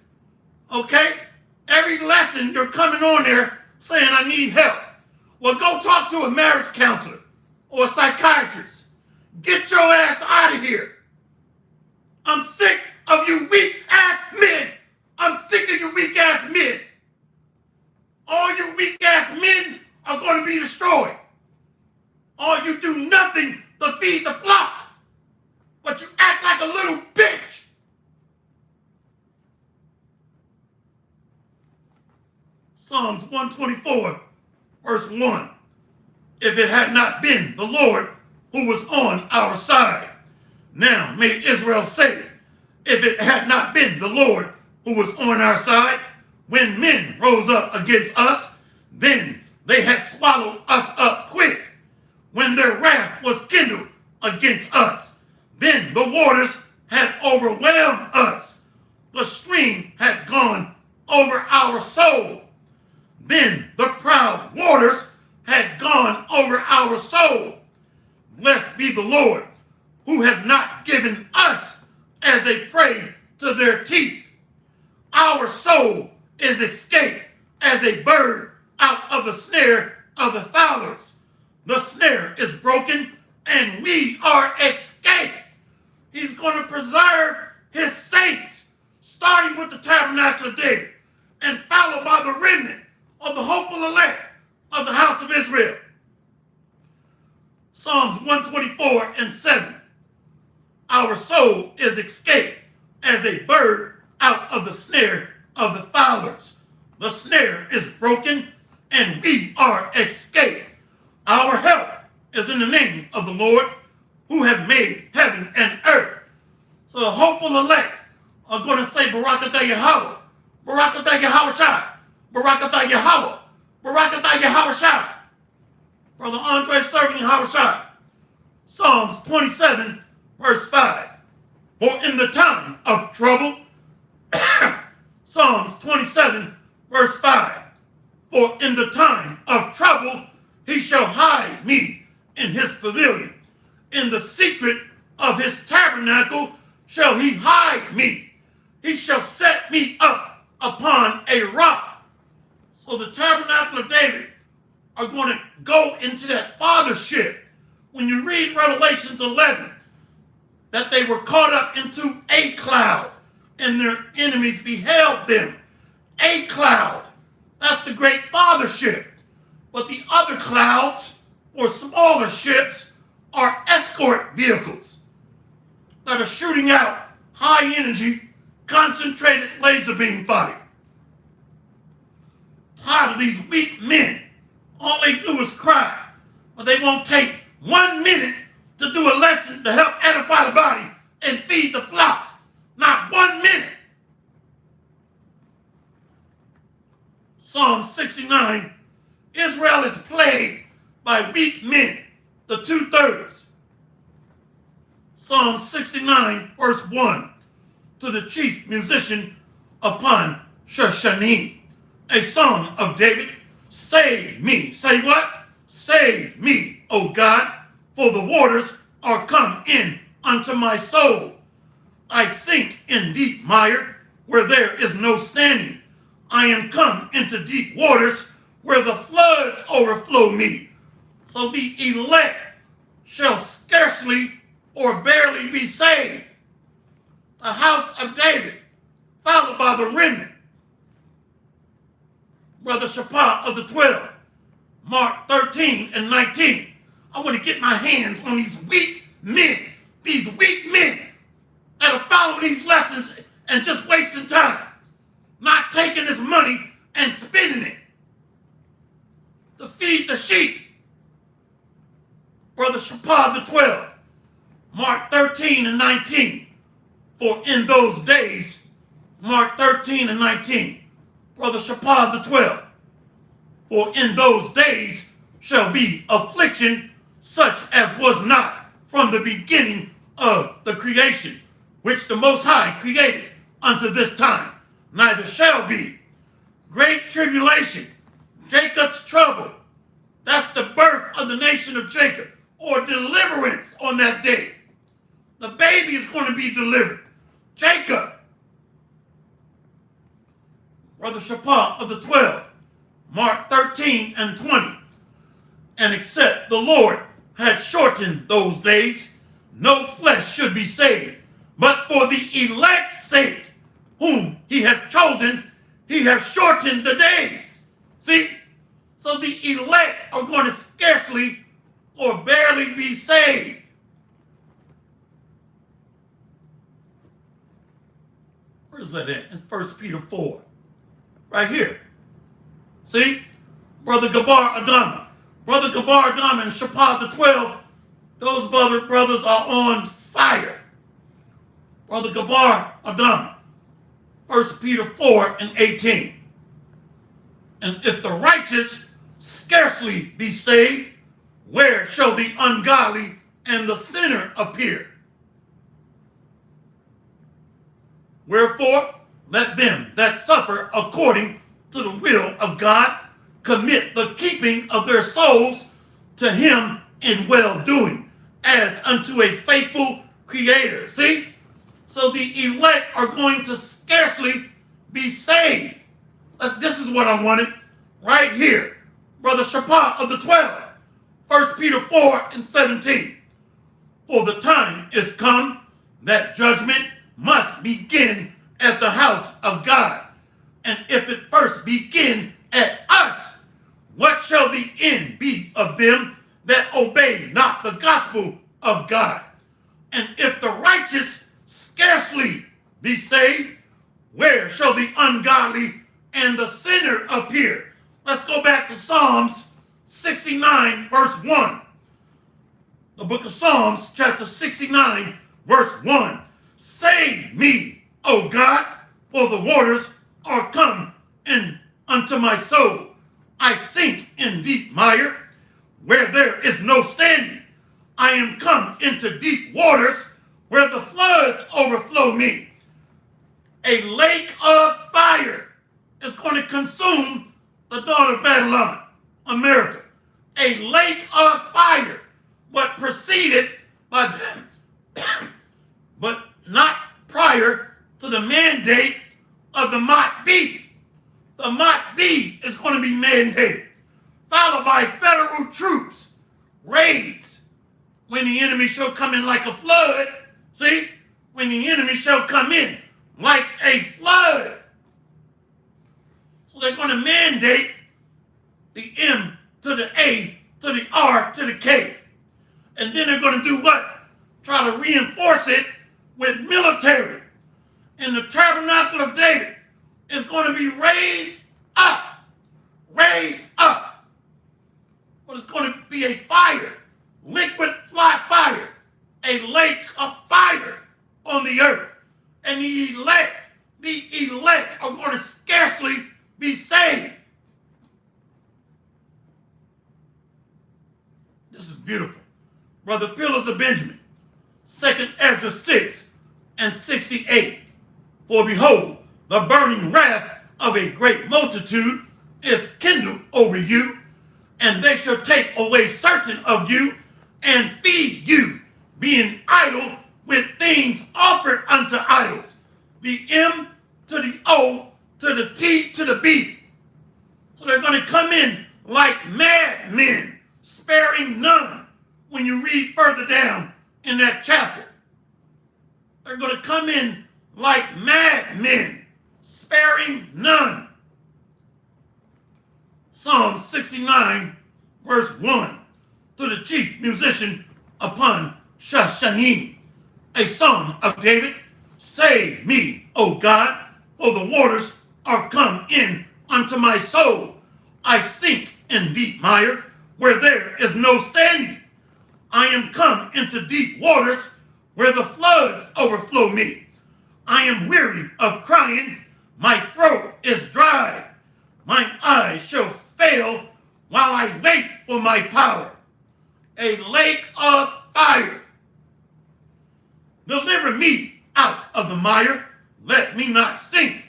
Okay? Every lesson you're coming on there saying, I need help. Well, go talk to a marriage counselor or a psychiatrist. Get your ass out of here. I'm sick of you weak-ass men. I'm sick of you weak-ass men. All you weak-ass men are going to be destroyed. All you do nothing to feed the flock. But you act like a little bitch. Psalms 124, verse 1. If it had not been the Lord who was on our side. Now may Israel say, if it had not been the Lord who was on our side, when men rose up against us, then they had swallowed us up quick. When their wrath was kindled against us, then the waters had overwhelmed us. The stream had gone over our soul. Then the proud waters had gone over our soul. Blessed be the Lord, who had not given us as a prey to their teeth. Our soul is escaped as a bird out of the snare of the fowlers. The snare is broken, and we are escaped. He's going to preserve his saints, starting with the tabernacle of David, and followed by the remnant of the hopeful elect of the house of Israel. Psalms 124 and 7. Our soul is escaped as a bird out of the snare of the fowlers. The snare is broken, and we are escaped. Our help is in the name of the Lord, who have made heaven and earth. So the hopeful elect are going to say, Barakatah Yahweh, Barakatah Yahweh, Barakatah Yahweh, Barakatah Yahweh. Brother Andre serving Yahweh. Psalms 27, verse 5. For in the time of trouble, Psalms 27, verse 5. For in the time of trouble, he shall hide me in his pavilion. In the secret of his tabernacle shall he hide me. He shall set me up upon a rock. So the tabernacle of David are going to go into that fathership. When you read Revelations 11, that they were caught up into a cloud and their enemies beheld them. A cloud. That's the great fathership. But the other clouds, or smaller ships, are escort vehicles that are shooting out high energy, concentrated laser beam fire. Tired of these weak men. All they do is cry, but they won't take 1 minute to do a lesson to help edify the body and feed the flock. Not 1 minute. Psalm 69, Israel is plagued by weak men, the 2/3. Psalm 69, verse 1, to the chief musician upon Shoshanim, a song of David. Save me. Say what? Save me, O God, for the waters are come in unto my soul. I sink in deep mire where there is no standing. I am come into deep waters where the floods overflow me. So the elect shall scarcely or barely be saved. The house of David, followed by the remnant. Brother Shaphat of the 12, Mark 13 and 19. I want to get my hands on these weak men that are following these lessons and just wasting time, not taking this money and spending it to feed the sheep. Brother Shaphat the 12, Mark 13 and 19. For in those days, Mark 13 and 19. Brother Shaphat the 12. For in those days shall be affliction such as was not from the beginning of the creation, which the Most High created unto this time, neither shall be. Great tribulation, Jacob's trouble. That's the birth of the nation of Jacob, or deliverance on that day. The baby is going to be delivered. Jacob. Brother Shaphat of the 12, Mark 13 and 20. And except the Lord had shortened those days, no flesh should be saved. But for the elect's sake, whom he hath chosen, he hath shortened the days. See? So the elect are going to scarcely or barely be saved. Where is that at? In 1 Peter 4. Right here. See? Brother Gabar Adama. Brother Gabar Adama and Shaphat the 12, those brothers are on fire. Brother Gabar Adama. 1 Peter 4 and 18. And if the righteous scarcely be saved, where shall the ungodly and the sinner appear? Wherefore, let them that suffer according to the will of God commit the keeping of their souls to him in well-doing, as unto a faithful creator. See? So the elect are going to scarcely be saved. This is what I wanted right here. Brother Shaphat of the 12, 1 Peter 4 and 17. For the time is come that judgment must begin at the house of God. And if it first begin at us, what shall the end be of them that obey not the gospel of God? And if the righteous scarcely be saved, where shall the ungodly and the sinner appear? Let's go back to Psalms 69, verse 1. The book of Psalms, chapter 69, verse 1. Save me, O God, for the waters are come in unto my soul. I sink in deep mire, where there is no standing. I am come into deep waters, where the floods overflow me. A lake of fire is going to consume the daughter of Babylon, America. A lake of fire, but preceded by them, but not prior to the mandate of the Mott B. The Mott B is going to be mandated, followed by federal troops, raids, when the enemy shall come in like a flood. See? When the enemy shall come in like a flood. So they're going to mandate the M to the A to the R to the K. And then they're going to do what? Try to reinforce it with military. And the tabernacle of David is going to be raised up. Raised up. But it's going to be a fire. Liquid fire. A lake of fire on the earth. And the elect are going to scarcely be saved. This is beautiful. Brother Pillars of Benjamin, 2nd Ezra 6 and 68. For behold, the burning wrath of a great multitude is kindled over you, and they shall take away certain of you and feed you, being idle with things offered unto idols. The M to the O to the T to the B. So they're going to come in like madmen, sparing none. When you read further down in that chapter, they're going to come in like madmen, sparing none. Psalm 69, verse 1. To the chief musician upon Shashanim, a psalm of David. Save me, O God, for the waters are come in unto my soul. I sink in deep mire, where there is no standing. I am come into deep waters, where the floods overflow me. I am weary of crying, my throat is dry. Mine eyes shall fail while I wait for my power. A lake of fire. Deliver me out of the mire. Let me not sink.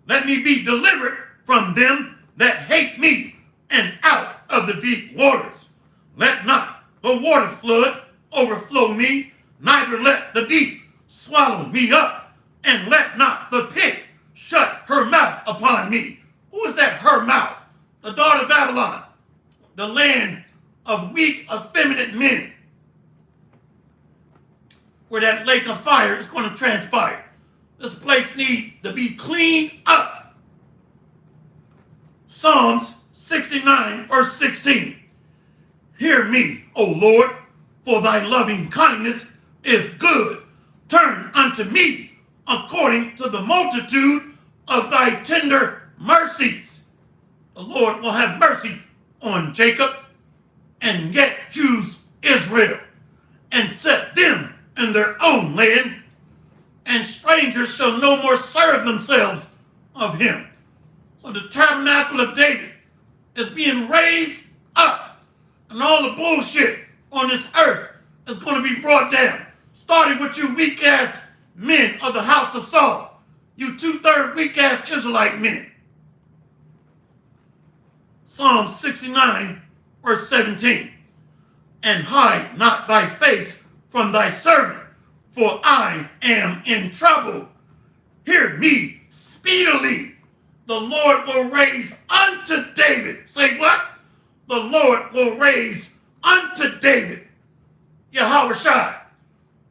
Let me be delivered from them that hate me and out of the deep waters. Let not the water flood overflow me, neither let the deep swallow me up, and let not the pit shut her mouth upon me. Who is that her mouth? The daughter of Babylon, the land of weak, effeminate men, where that lake of fire is going to transpire. This place needs to be cleaned up. Psalms 69, verse 16. Hear me, O Lord, for thy loving kindness is good. Turn unto me according to the multitude of thy tender mercies. The Lord will have mercy on Jacob and yet choose Israel and set them in their own land, and strangers shall no more serve themselves of him. So the tabernacle of David is being raised up, and all the bullshit on this earth is going to be brought down, starting with you weak-ass men of the house of Saul, you 2/3 weak-ass Israelite men. Psalm 69, verse 17. And hide not thy face from thy servant, for I am in trouble. Hear me speedily. The Lord will raise unto David. Say what? The Lord will raise unto David Yahushua.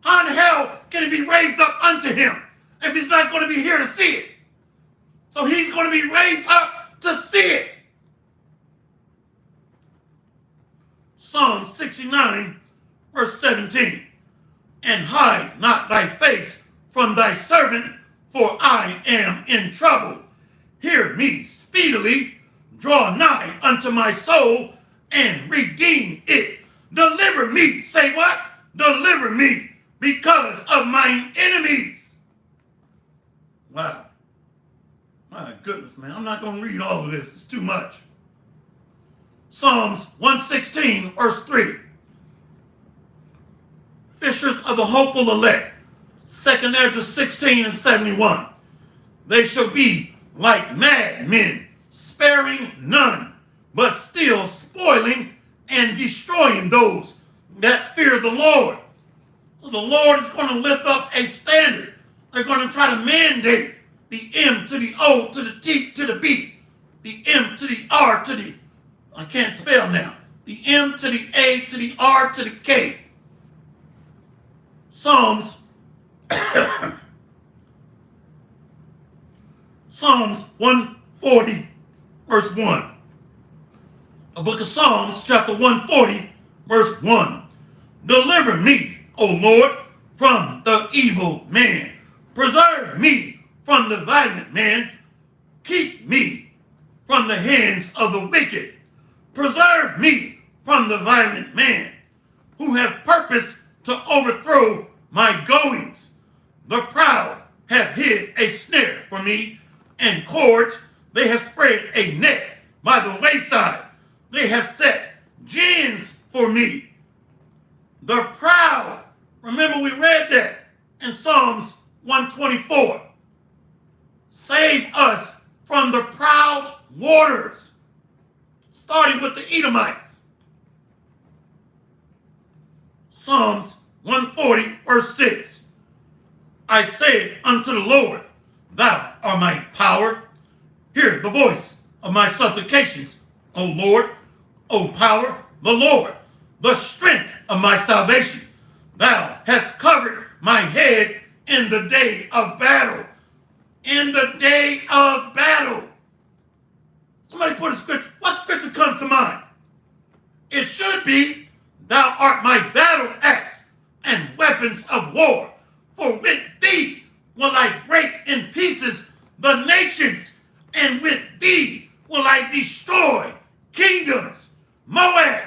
How in hell can he be raised up unto him if he's not going to be here to see it? So he's going to be raised up to see it. Psalm 69, verse 17. And hide not thy face from thy servant, for I am in trouble. Hear me speedily, draw nigh unto my soul, and redeem it. Deliver me. Say what? Deliver me because of mine enemies. Wow. My goodness, man. I'm not going to read all of this. It's too much. Psalms 116, verse 3. Fishers of the hopeful elect. 2nd Ezra 16 and 71. They shall be like madmen, sparing none, but still spoiling and destroying those that fear the Lord. So the Lord is going to lift up a standard. They're going to try to mandate the M to the O to the T to the B, the M to the R to the, I can't spell now, the M to the A to the R to the K. Psalms 140, verse 1. The book of Psalms, chapter 140, verse 1. Deliver me, O Lord, from the evil man. Preserve me from the violent man. Keep me from the hands of the wicked. Preserve me from the violent man who have purpose to overthrow my goings. The proud have hid a snare for me, and cords they have spread a net by the wayside. They have set gins for me. The proud, remember we read that in Psalms 124. Save us from the proud waters, starting with the Edomites. Psalms 140, verse 6. I said unto the Lord, thou art my power. Hear the voice of my supplications, O Lord, O power, the Lord, the strength of my salvation. Thou hast covered my head in the day of battle. In the day of battle. Somebody put a scripture. What scripture comes to mind? It should be, thou art my battle axe and weapons of war. For with thee will I break in pieces the nations, and with thee will I destroy kingdoms. Moab,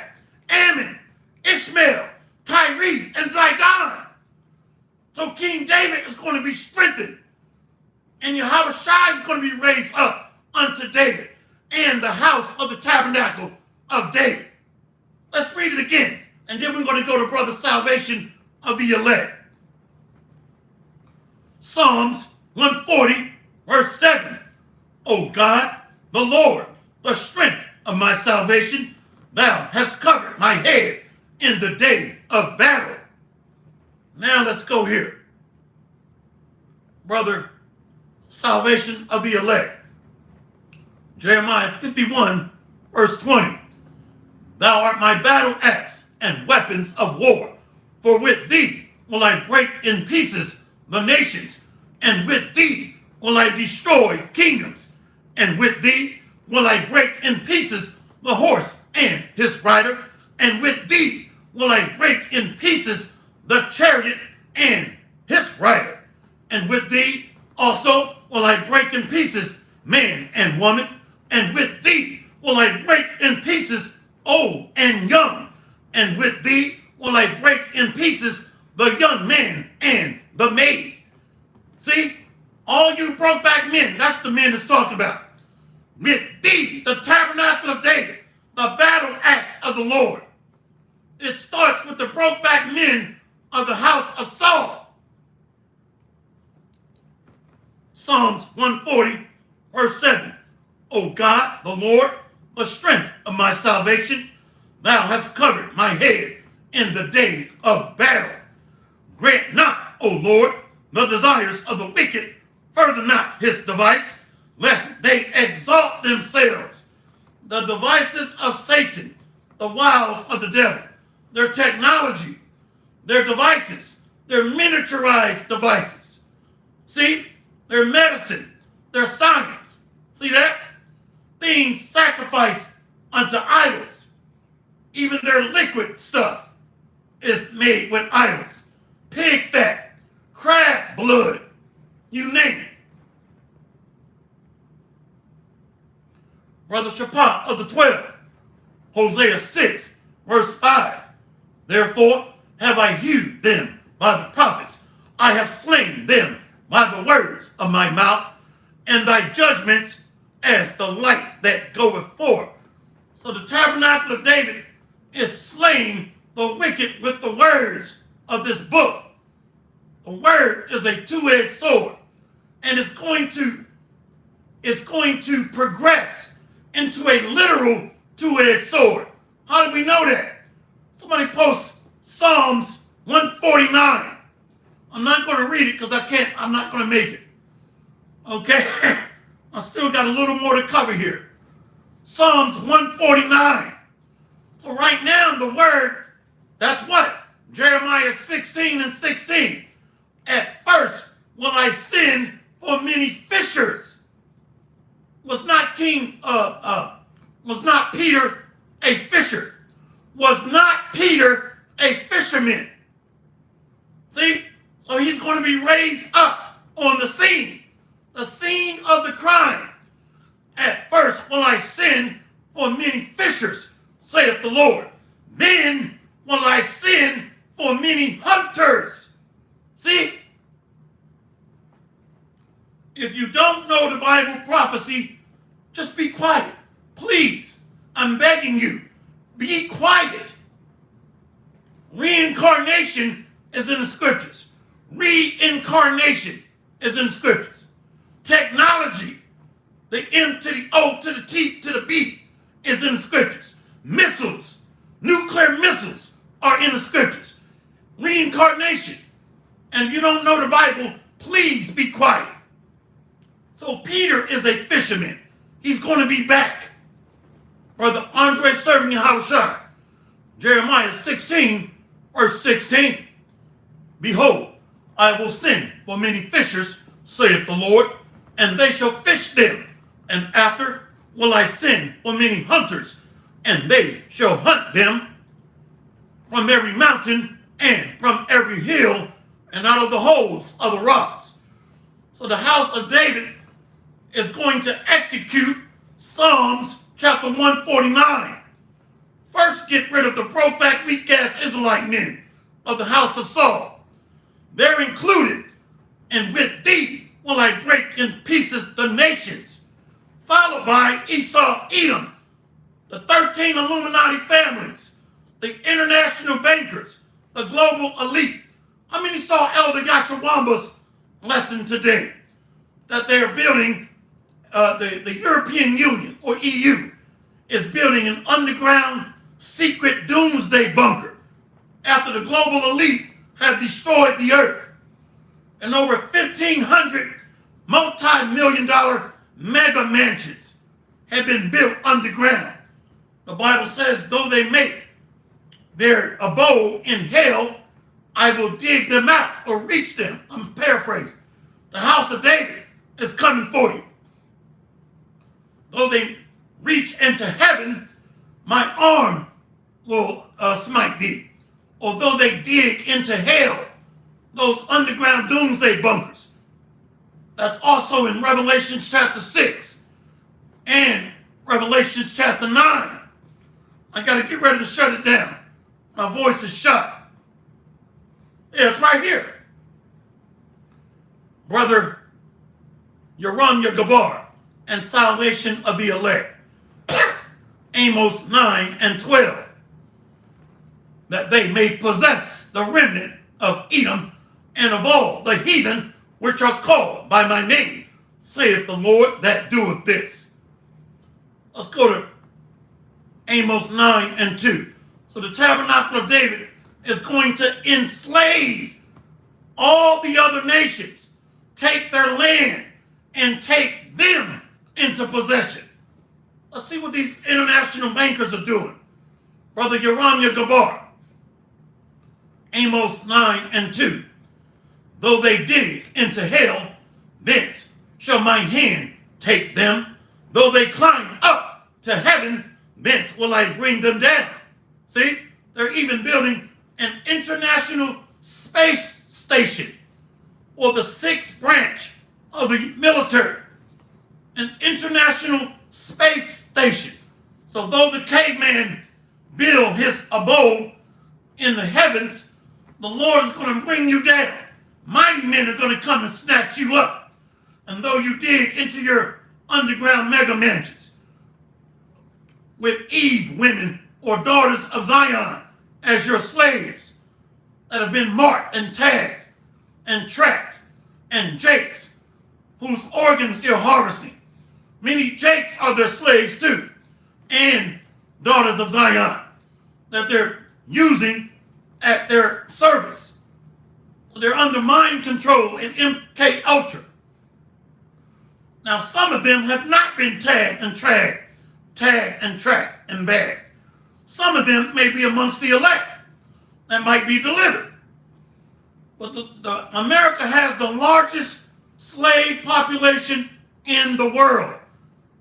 Ammon, Ishmael, Tyre, and Zidon. So King David is going to be strengthened. And Yahushua is going to be raised up unto David. and the house of the tabernacle of David. Let's read it again, and then we're going to go to brother salvation of the elect. Psalms 140, verse 7. O God, the Lord, the strength of my salvation, thou hast covered my head in the day of battle. Now let's go here. Brother, salvation of the elect. Jeremiah 51, verse 20. Thou art my battle axe and weapons of war, for with thee will I break in pieces the nations, and with thee will I destroy kingdoms, and with thee will I break in pieces the horse and his rider, and with thee will I break in pieces the chariot and his rider, and with thee also will I break in pieces man and woman, and with thee will I break in pieces old and young, and with thee will I break in pieces the young man and the maid. See, all you broke back men, that's the men it's talking about. With thee, the tabernacle of David, the battle axe of the Lord. It starts with the broke back men of the house of Saul. Psalms 140, verse 7. O God, the Lord, the strength of my salvation, thou hast covered my head in the day of battle. Grant not, O Lord, the desires of the wicked, further not his device, lest they exalt themselves. The devices of Satan, the wiles of the devil, their technology, their devices, their miniaturized devices. See, their medicine, their science. See that? Things sacrificed unto idols. Even their liquid stuff is made with idols. Pig fat, crab blood, you name it. Brother Shaphat of the 12, Hosea 6, verse 5. Therefore have I hewed them by the prophets. I have slain them by the words of my mouth, and thy judgments as the light that goeth forth. So the tabernacle of David is slaying the wicked with the words of this book. The word is a two-edged sword, and it's going to progress into a literal two-edged sword. How do we know that? Somebody post Psalms 149. I'm not going to read it because I'm not going to make it. Okay? I still got a little more to cover here. Psalms 149. So right now, the word, that's what? Jeremiah 16 and 16. At first will I send for many fishers. Was not Peter a fisher? Was not Peter a fisherman? See? So he's going to be raised up on the scene of the crime. At first will I send for many fishers, saith the Lord. Then will I send for many hunters. See? If you don't know the Bible prophecy, just be quiet. Please, I'm begging you, be quiet. Reincarnation is in the scriptures. Reincarnation is in the scriptures. Technology, the M to the O to the T to the B is in the scriptures. Missiles, nuclear missiles are in the scriptures. Reincarnation. And if you don't know the Bible, please be quiet. So Peter is a fisherman. He's going to be back. Brother Andre serving in Yahushua. Jeremiah 16, verse 16. Behold, I will send for many fishers, saith the Lord, and they shall fish them. And after will I send for many hunters, and they shall hunt them from every mountain and from every hill and out of the holes of the rocks. So the house of David is going to execute Psalms chapter 149. First, get rid of the broke-back, weak-ass Israelite men of the house of Saul. They're included. And with thee will I break in pieces the nations. followed by Esau, Edom, the 13 Illuminati families, the international bankers, the global elite. How many saw Elder Yashawamba's lesson today? That they're building, the European Union, or EU, is building an underground secret doomsday bunker after the global elite have destroyed the earth. And over 1,500 multi-million-dollar mega mansions have been built underground. The Bible says, though they make their abode in hell, I will dig them out or reach them. I'm paraphrasing. The house of David is coming for you. Though they reach into heaven, my arm will smite thee. Although they dig into hell, those underground doomsday bunkers. That's also in Revelation chapter 6 and Revelation chapter 9. I got to get ready to shut it down. My voice is shut. Yeah, it's right here. Brother Yoram Yagabar and salvation of the elect. Amos 9 and 12. That they may possess the remnant of Edom and of all the heathen which are called by my name, saith the Lord that doeth this. Let's go to Amos 9 and 2. So the tabernacle of David is going to enslave all the other nations, take their land, and take them into possession. Let's see what these international bankers are doing. Brother Yoram Yagabar, Amos 9 and 2. Though they dig into hell, thence shall mine hand take them. Though they climb up to heaven, thence will I bring them down. See, they're even building an international space station, or the sixth branch of the military, an international space station. So though the caveman built his abode in the heavens, the Lord is going to bring you down. Mighty men are going to come and snatch you up. And though you dig into your underground mega mansions with Eve women or daughters of Zion as your slaves that have been marked and tagged and tracked, and jakes whose organs they're harvesting. Many jakes are their slaves too, and daughters of Zion that they're using at their service. They're under mind control in MK Ultra. Now, some of them have not been tagged and tracked and bagged. Some of them may be amongst the elect that might be delivered. But America has the largest slave population in the world.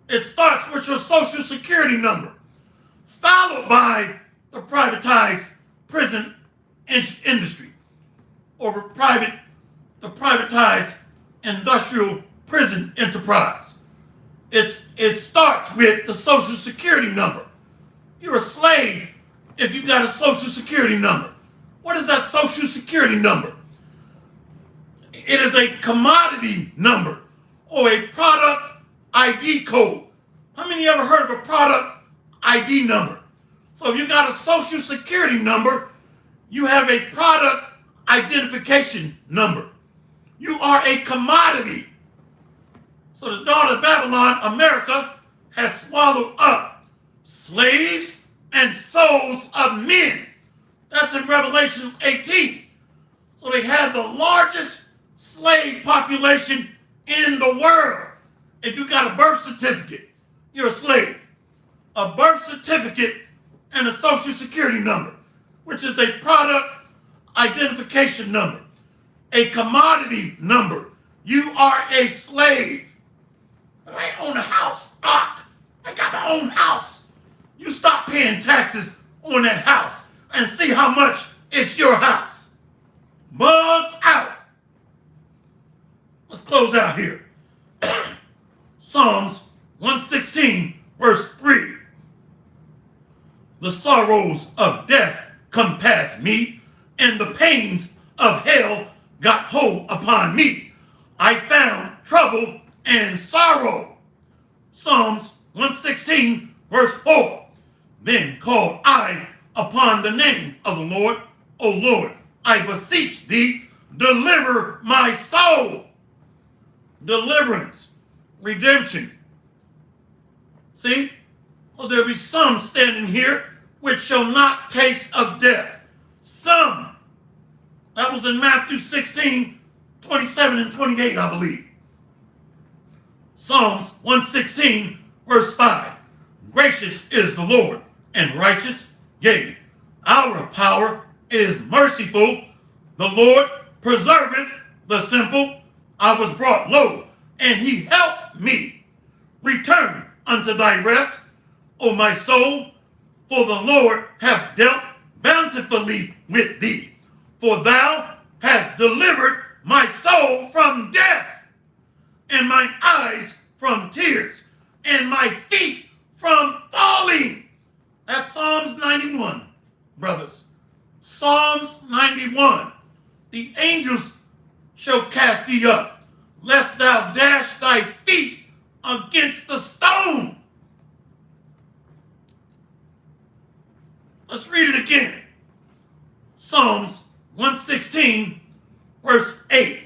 It starts with your social security number, followed by the privatized prison industry, or the privatized industrial prison enterprise. It starts with the social security number. You're a slave if you got a social security number. What is that social security number? It is a commodity number or a product ID code. How many ever heard of a product ID number? So if you got a social security number, you have a product identification number. You are a commodity. So the daughter of Babylon, America, has swallowed up slaves and souls of men. That's in Revelation 18. So they have the largest slave population in the world. If you got a birth certificate, you're a slave. A birth certificate and a social security number, which is a product identification number, a commodity number. You are a slave. I own a house. I got my own house. You stop paying taxes on that house and see how much it's your house. Bug out. Let's close out here. Psalms 116, verse 3. The sorrows of death compassed me, and the pains of hell got hold upon me. I found trouble and sorrow. Psalms 116, verse 4. Then called I upon the name of the Lord. O Lord, I beseech thee, deliver my soul. Deliverance, redemption. See? So there be some standing here which shall not taste of death. Some. That was in Matthew 16, 27 and 28, I believe. Psalms 116, verse 5. Gracious is the Lord, and righteous, yea, our power is merciful. The Lord preserveth the simple. I was brought low, and he helped me. Return unto thy rest, O my soul, for the Lord hath dealt bountifully with thee. For thou hast delivered my soul from death, and mine eyes from tears, and my feet from falling. That's Psalms 91, brothers. Psalms 91. The angels shall cast thee up, lest thou dash thy feet against the stone. Let's read it again. Psalms 116, verse 8.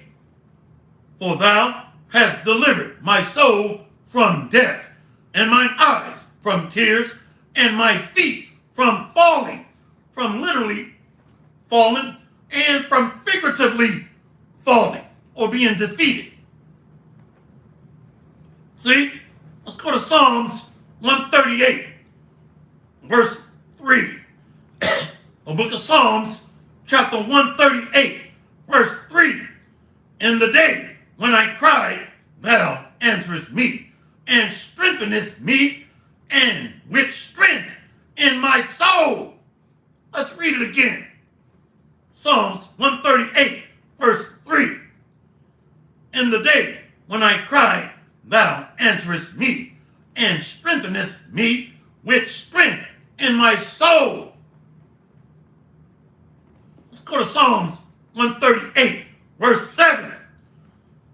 For thou hast delivered my soul from death, and mine eyes from tears, and my feet from falling, from literally falling, and from figuratively falling, or being defeated. See? Let's go to Psalms 138, verse 3. The book of Psalms, chapter 138, verse 3. In the day when I cried, thou answerest me, and strengthenest me, and with strength in my soul. Let's read it again. Psalms 138, verse 3. In the day when I cried, thou answerest me, and strengthenest me with strength in my soul. Let's go to Psalms 138, verse 7.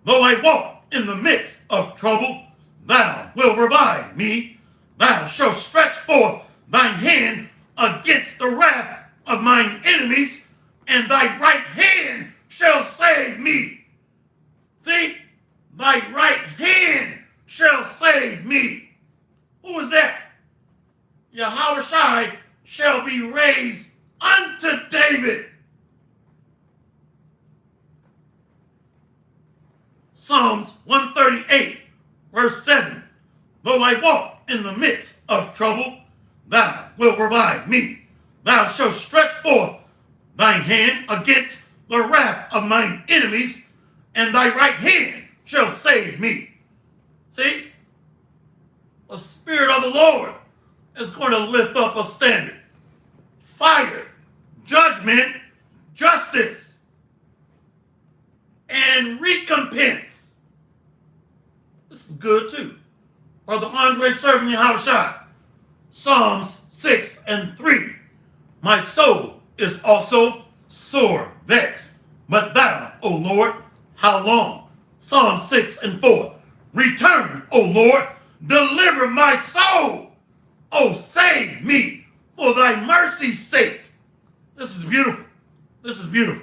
Though I walk in the midst of trouble, thou wilt revive me. Thou shalt stretch forth thine hand against the wrath of mine enemies, and thy right hand shall save me. See? Thy right hand shall save me. Who is that? Yahweh shall be raised unto David. Psalms 138, verse 7. Though I walk in the midst of trouble, thou wilt revive me. Thou shalt stretch forth thine hand against the wrath of mine enemies, and thy right hand shall save me. See? The Spirit of the Lord is going to lift up a standard. Fire, judgment, justice, and recompense. This is good too. Brother Andre serving Yahweh. Psalms 6 and 3. My soul is also sore vexed. But thou, O Lord, how long? Psalm 6 and 4. Return, O Lord, deliver my soul. Oh, save me for thy mercy's sake. This is beautiful. This is beautiful.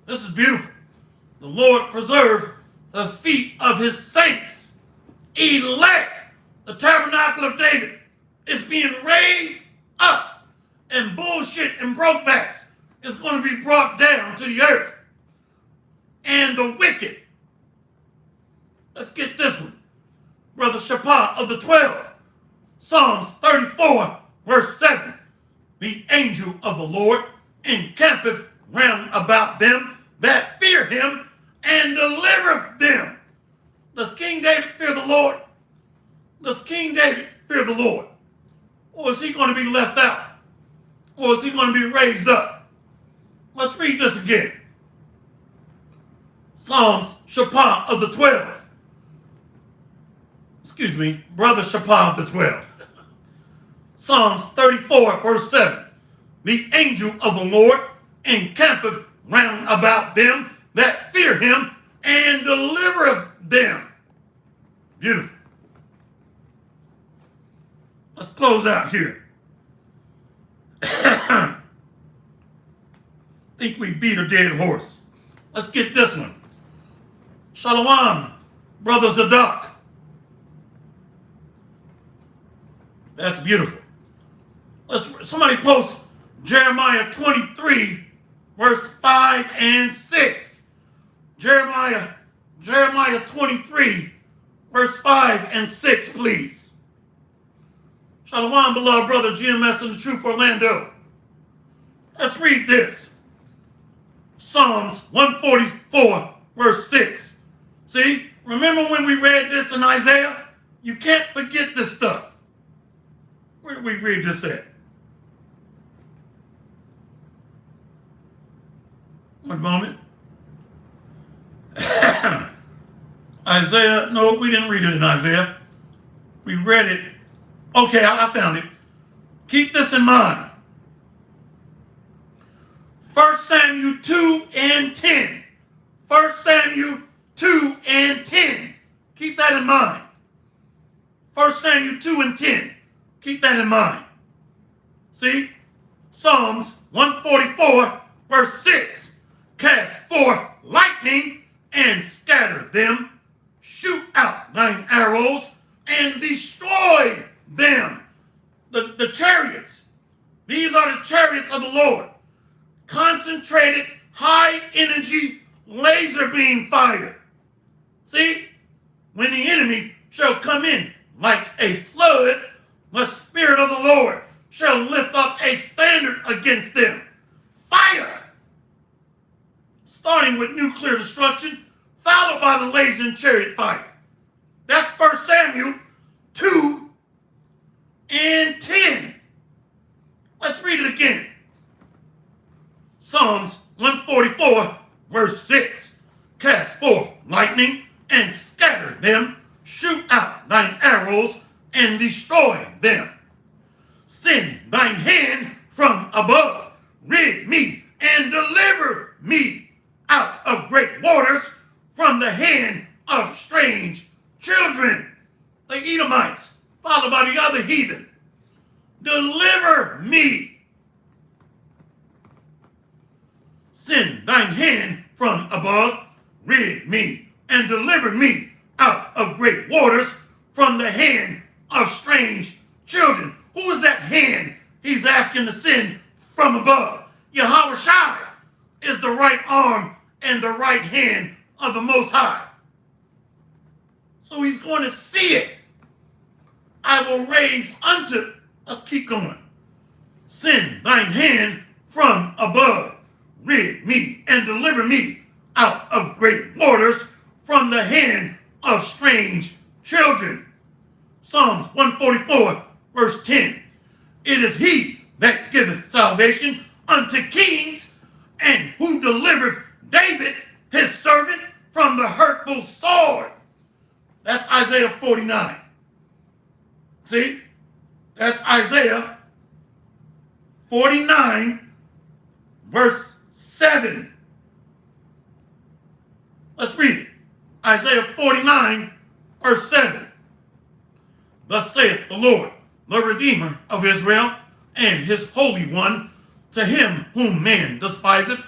This is beautiful. The Lord preserve the feet of his saints. Elect. The tabernacle of David is being raised up, and bullshit and brokebacks is going to be brought down to the earth. And the wicked. Let's get this one. Brother Shaphat of the 12. Psalms 34, verse 7. The angel of the Lord encampeth round about them that fear him, and delivereth them. Does King David fear the Lord? Does King David fear the Lord? Or is he going to be left out? Or is he going to be raised up? Let's read this again. Psalms Shaphat of the 12. Excuse me, Brother Shaphat of the 12. Psalms 34, verse 7. The angel of the Lord encampeth round about them that fear him, and delivereth them. Beautiful. Let's close out here. Think we beat a dead horse. Let's get this one. Shalom, brother Zadok. That's beautiful. Somebody post Jeremiah 23, verse 5 and 6. Jeremiah 23, verse 5 and 6, please. Shalom, beloved brother GMS and the Truth Orlando. Let's read this. Psalms 144, verse 6. See, remember when we read this in Isaiah? You can't forget this stuff. Where did we read this at? One moment. Isaiah, no, we didn't read it in Isaiah. We read it. Okay, I found it. Keep this in mind. 1 Samuel 2 and 10. 1 Samuel 2 and 10. Keep that in mind. 1 Samuel 2 and 10. Keep that in mind. See? Psalms 144, verse 6. Cast forth lightning and scatter them. Shoot out thine arrows and destroy them. The chariots. These are the chariots of the Lord. Concentrated, high energy laser beam fire. See? When the enemy shall come in like a flood, the Spirit of the Lord shall lift up a standard against them. Fire! Starting with nuclear destruction, followed by the laser and chariot fire. That's 1 Samuel 2 and 10. Let's read it again. Psalms 144, verse 6. Cast forth lightning and scatter them. Shoot out thine arrows and destroy them. Send thine hand from above. Rid me and deliver me out of great waters, from the hand of strange children, the Edomites, followed by the other heathen. Deliver me. Send thine hand from above, rid me, and deliver me out of great waters, from the hand of strange children. Who is that hand he's asking to send from above? Yahweh Shai is the right arm and the right hand of the Most High. So he's going to see it. I will raise unto, let's keep going. Send thine hand from above, rid me and deliver me out of great waters, from the hand of strange children. Psalms 144, verse 10. It is he that giveth salvation unto kings, and who delivereth David his servant from the hurtful sword. That's Isaiah 49. See? That's Isaiah 49, verse 7. Let's read it. Isaiah 49, verse 7. Thus saith the Lord, the Redeemer of Israel, and his Holy One, to him whom man despiseth,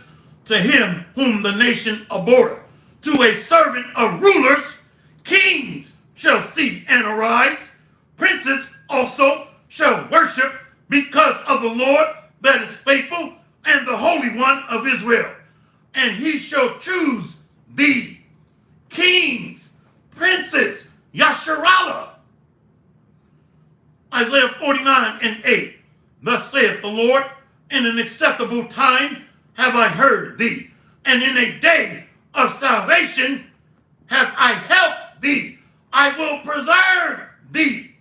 to him whom the nation abhorreth, to a servant of rulers, kings shall see and arise, princes also shall worship, because of the Lord that is faithful, and the Holy One of Israel. And he shall choose thee, kings, princes, Yasharallah. Isaiah 49 and 8. Thus saith the Lord, in an acceptable time have I heard thee, and in a day of salvation have I helped thee. I will preserve thee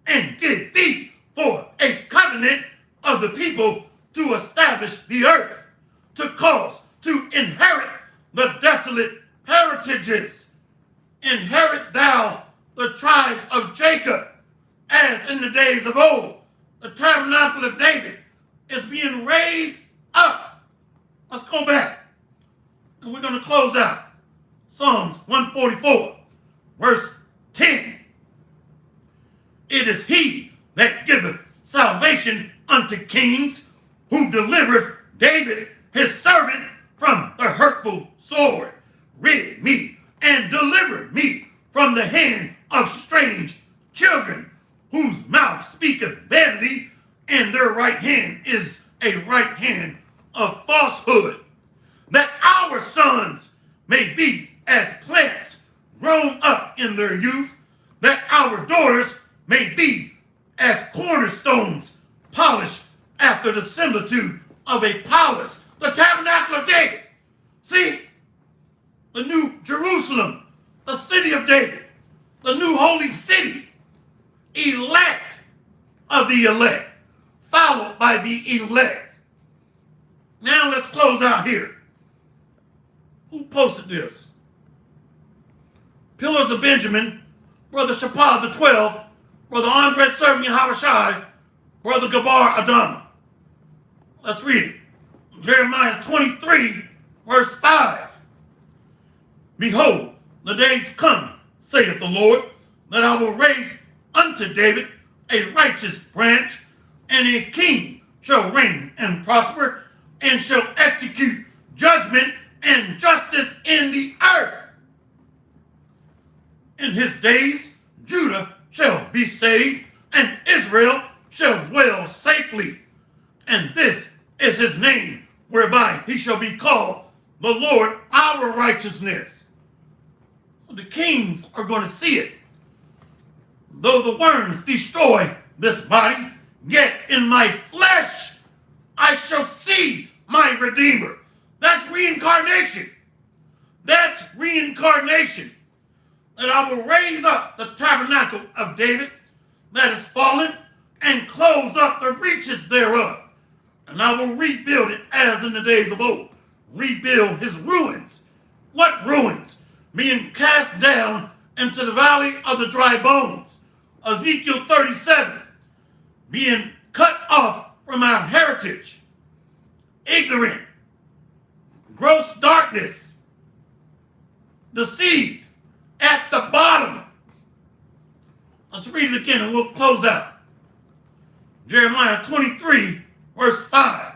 and give thee for a covenant of the people, to establish the earth, to cause to inherit the desolate heritages. Inherit thou the tribes of Jacob, as in the days of old. The tabernacle of David is being raised up. Let's go back, and we're going to close out. Psalms 144, verse 10. It is he that giveth salvation unto kings, who delivereth David his servant from the hurtful sword, rid me and deliver me from the hand of strange children, whose mouth speaketh vanity, and their right hand is a right hand of falsehood, that our sons may be as plants grown up in their youth, that our daughters may be as cornerstones polished after the similitude of a palace, the tabernacle of David. See, the new Jerusalem, the city of David, the new holy city, elect of the elect, followed by the elect. Now let's close out here. Who posted this? Pillars of Benjamin, Brother Shapad the 12, Brother Andre Serving Habashai, Brother Gabar Adama. Let's read it. Jeremiah 23, verse 5. Behold, the days come, saith the Lord, that I will raise unto David a righteous branch, and a king shall reign and prosper, and shall execute judgment and justice in the earth. In his days, Judah shall be saved, and Israel shall dwell safely. And this is his name, whereby he shall be called the Lord our righteousness. The kings are going to see it. Though the worms destroy this body, yet in my flesh I shall see my Redeemer. That's reincarnation. That's reincarnation. And I will raise up the tabernacle of David that is fallen, and close up the breaches thereof. And I will rebuild it as in the days of old. Rebuild his ruins. What ruins? Being cast down into the valley of the dry bones. Ezekiel 37. Being cut off from our heritage. Ignorant. Gross darkness. Deceived. At the bottom. Let's read it again and we'll close out. Jeremiah 23, verse 5.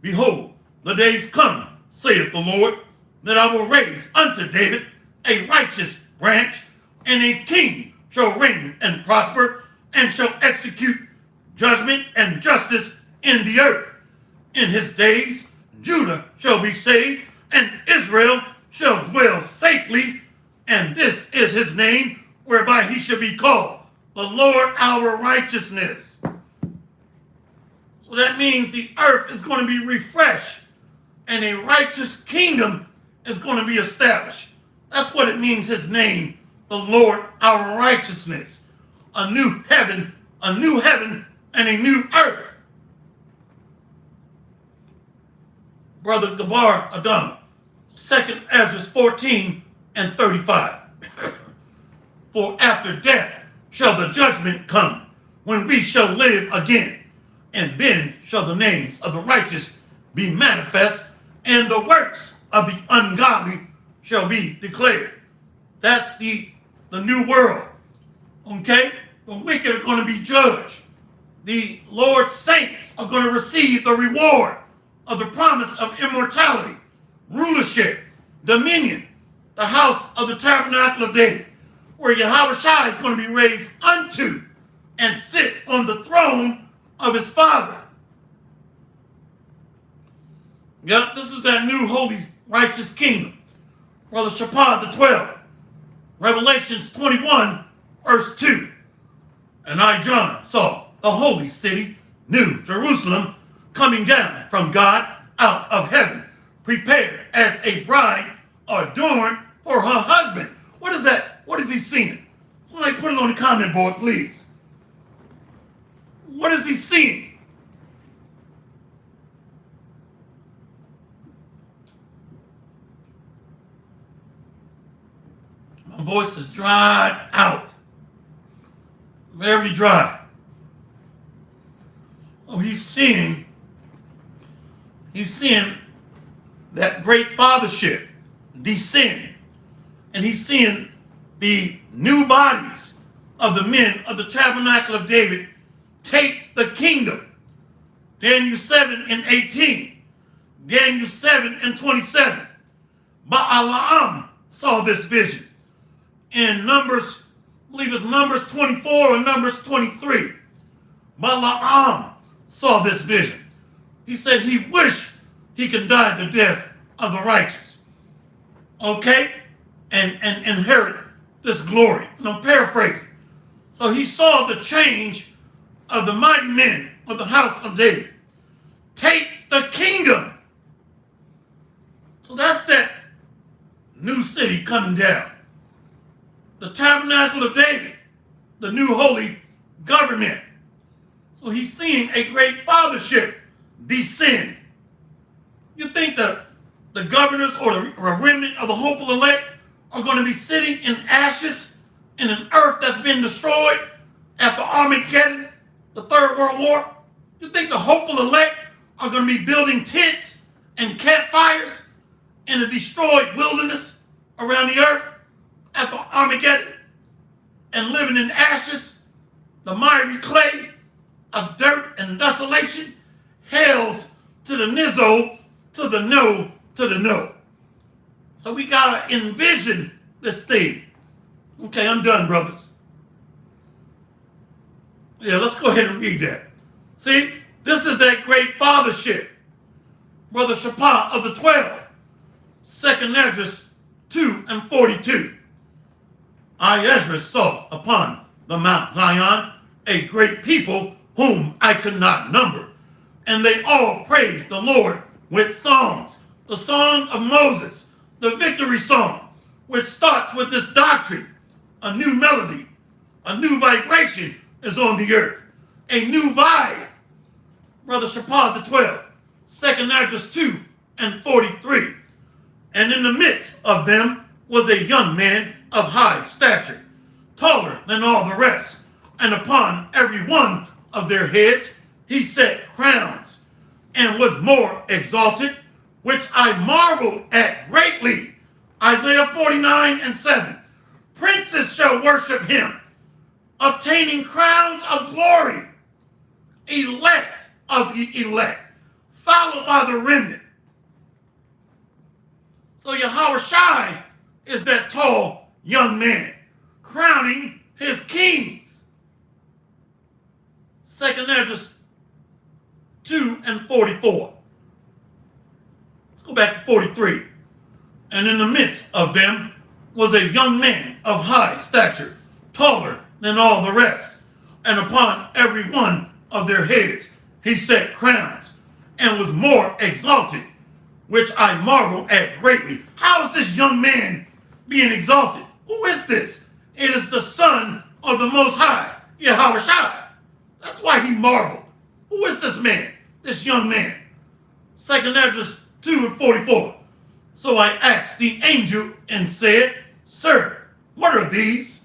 Behold, the days come, saith the Lord, that I will raise unto David a righteous branch, and a king shall reign and prosper, and shall execute judgment and justice in the earth. In his days, Judah shall be saved, and Israel shall dwell safely, and this is his name, whereby he shall be called the Lord our righteousness. So that means the earth is going to be refreshed, and a righteous kingdom is going to be established. That's what it means, his name, the Lord our righteousness. A new heaven, and a new earth. Brother Gabar Adam. 2 Ezra 14 and 35. For after death shall the judgment come, when we shall live again, and then shall the names of the righteous be manifest, and the works of the ungodly shall be declared. That's the new world. Okay? The wicked are going to be judged. The Lord's saints are going to receive the reward of the promise of immortality, rulership, dominion, the house of the tabernacle of David, where Yahushua is going to be raised unto and sit on the throne of his father. Yeah, this is that new holy righteous kingdom. Brother Shapad the 12, Revelations 21, verse 2. And I, John, saw the holy city, New Jerusalem, coming down from God out of heaven, prepared as a bride adorned for her husband. What is that? What is he seeing? Somebody put it on the comment board, please. What is he seeing? My voice is dried out. Very dry. Oh, he's seeing that great fathership descend. And he's seeing the new bodies of the men of the tabernacle of David take the kingdom. Daniel 7:18. Daniel 7:27. Balaam saw this vision. In Numbers, I believe it's Numbers 24 or Numbers 23. Balaam saw this vision. He said he wished he could die the death of the righteous. Okay? And inherit this glory. And I'm paraphrasing. So he saw the change of the mighty men of the house of David. Take the kingdom. So that's that new city coming down. The tabernacle of David, the new holy government. So he's seeing a great fathership descend. You think the governors or the remnant of the hopeful elect are going to be sitting in ashes in an earth that's been destroyed after Armageddon, the Third World War? You think the hopeful elect are going to be building tents and campfires in a destroyed wilderness around the earth after Armageddon and living in ashes, the miry clay of dirt and desolation? Hells to the nizzo, to the no, to the no. So we got to envision this thing. Okay, I'm done, brothers. Yeah, let's go ahead and read that. See, this is that great fathership. Brother Shaphat of the 12, 2nd Ezra 2:42. I, Ezra, saw upon the Mount Zion a great people whom I could not number, and they all praised the Lord with songs. The song of Moses, the victory song, which starts with this doctrine. A new melody, a new vibration is on the earth. A new vibe. Brother Shaphat the 12, 2nd Ezra 2:43. And in the midst of them was a young man of high stature, taller than all the rest, and upon every one of their heads he set crowns, and was more exalted, which I marveled at greatly. Isaiah 49:7. Princes shall worship him, obtaining crowns of glory. Elect of the elect, followed by the remnant. So Yahushua is that tall young man, crowning his kings. 2nd Ezra 2:44. Let's go back to 43. And in the midst of them was a young man of high stature, taller than all the rest, and upon every one of their heads he set crowns, and was more exalted, which I marvel at greatly. How is this young man being exalted? Who is this? It is the Son of the Most High, Yahushua. That's why he marveled. Who is this man, this young man? 2nd Ezra 2:44. So I asked the angel and said, Sir, what are these?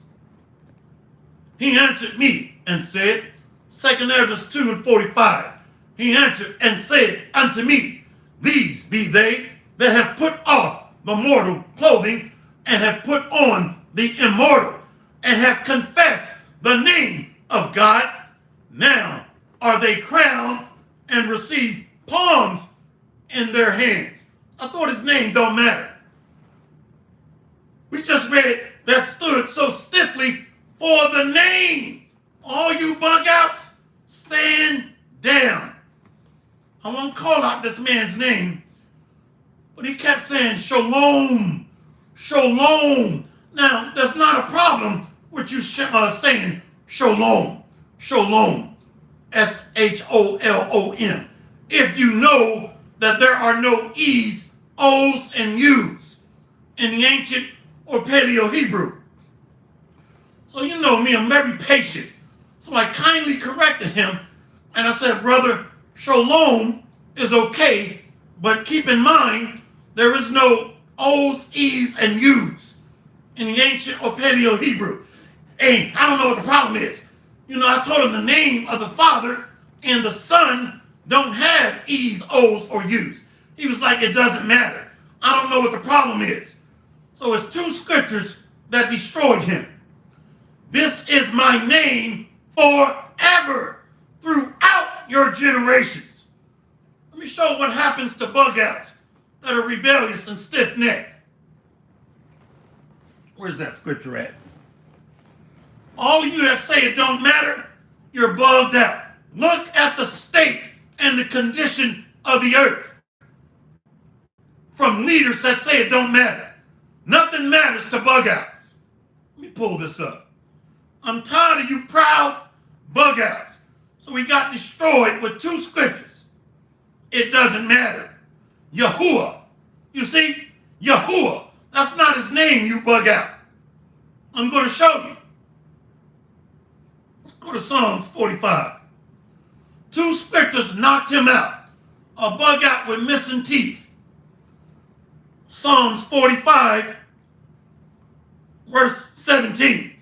He answered me and said, 2nd Ezra 2:45. He answered and said unto me, These be they that have put off the mortal clothing, and have put on the immortal, and have confessed the name of God. Now are they crowned and receive palms in their hands. I thought his name don't matter. We just read that stood so stiffly for the name. All you bug outs, stand down. I won't call out this man's name, but he kept saying shalom, shalom. Now, there's not a problem with you saying shalom, shalom, SHOLOM, if you know that there are no E's, O's, and U's in the ancient or Paleo-Hebrew. So you know me, I'm very patient. So I kindly corrected him, and I said, brother, shalom is okay, but keep in mind, there is no O's, E's, and U's in the ancient or Paleo-Hebrew. Hey, I don't know what the problem is. You know, I told him the name of the Father and the Son don't have E's, O's, or U's. He was like, it doesn't matter. I don't know what the problem is. So it's two scriptures that destroyed him. This is my name forever throughout your generations. Let me show what happens to bug outs that are rebellious and stiff-necked. Where's that scripture at? All of you that say it don't matter, you're bugged out. Look at the state and the condition of the earth from leaders that say it don't matter. Nothing matters to bug outs. Let me pull this up. I'm tired of you proud bug outs. So we got destroyed with two scriptures. It doesn't matter. Yahuwah. You see? Yahuwah. That's not his name, you bug out. I'm going to show you. Let's go to Psalms 45. Two scriptures knocked him out. A bug out with missing teeth. Psalms 45, verse 17.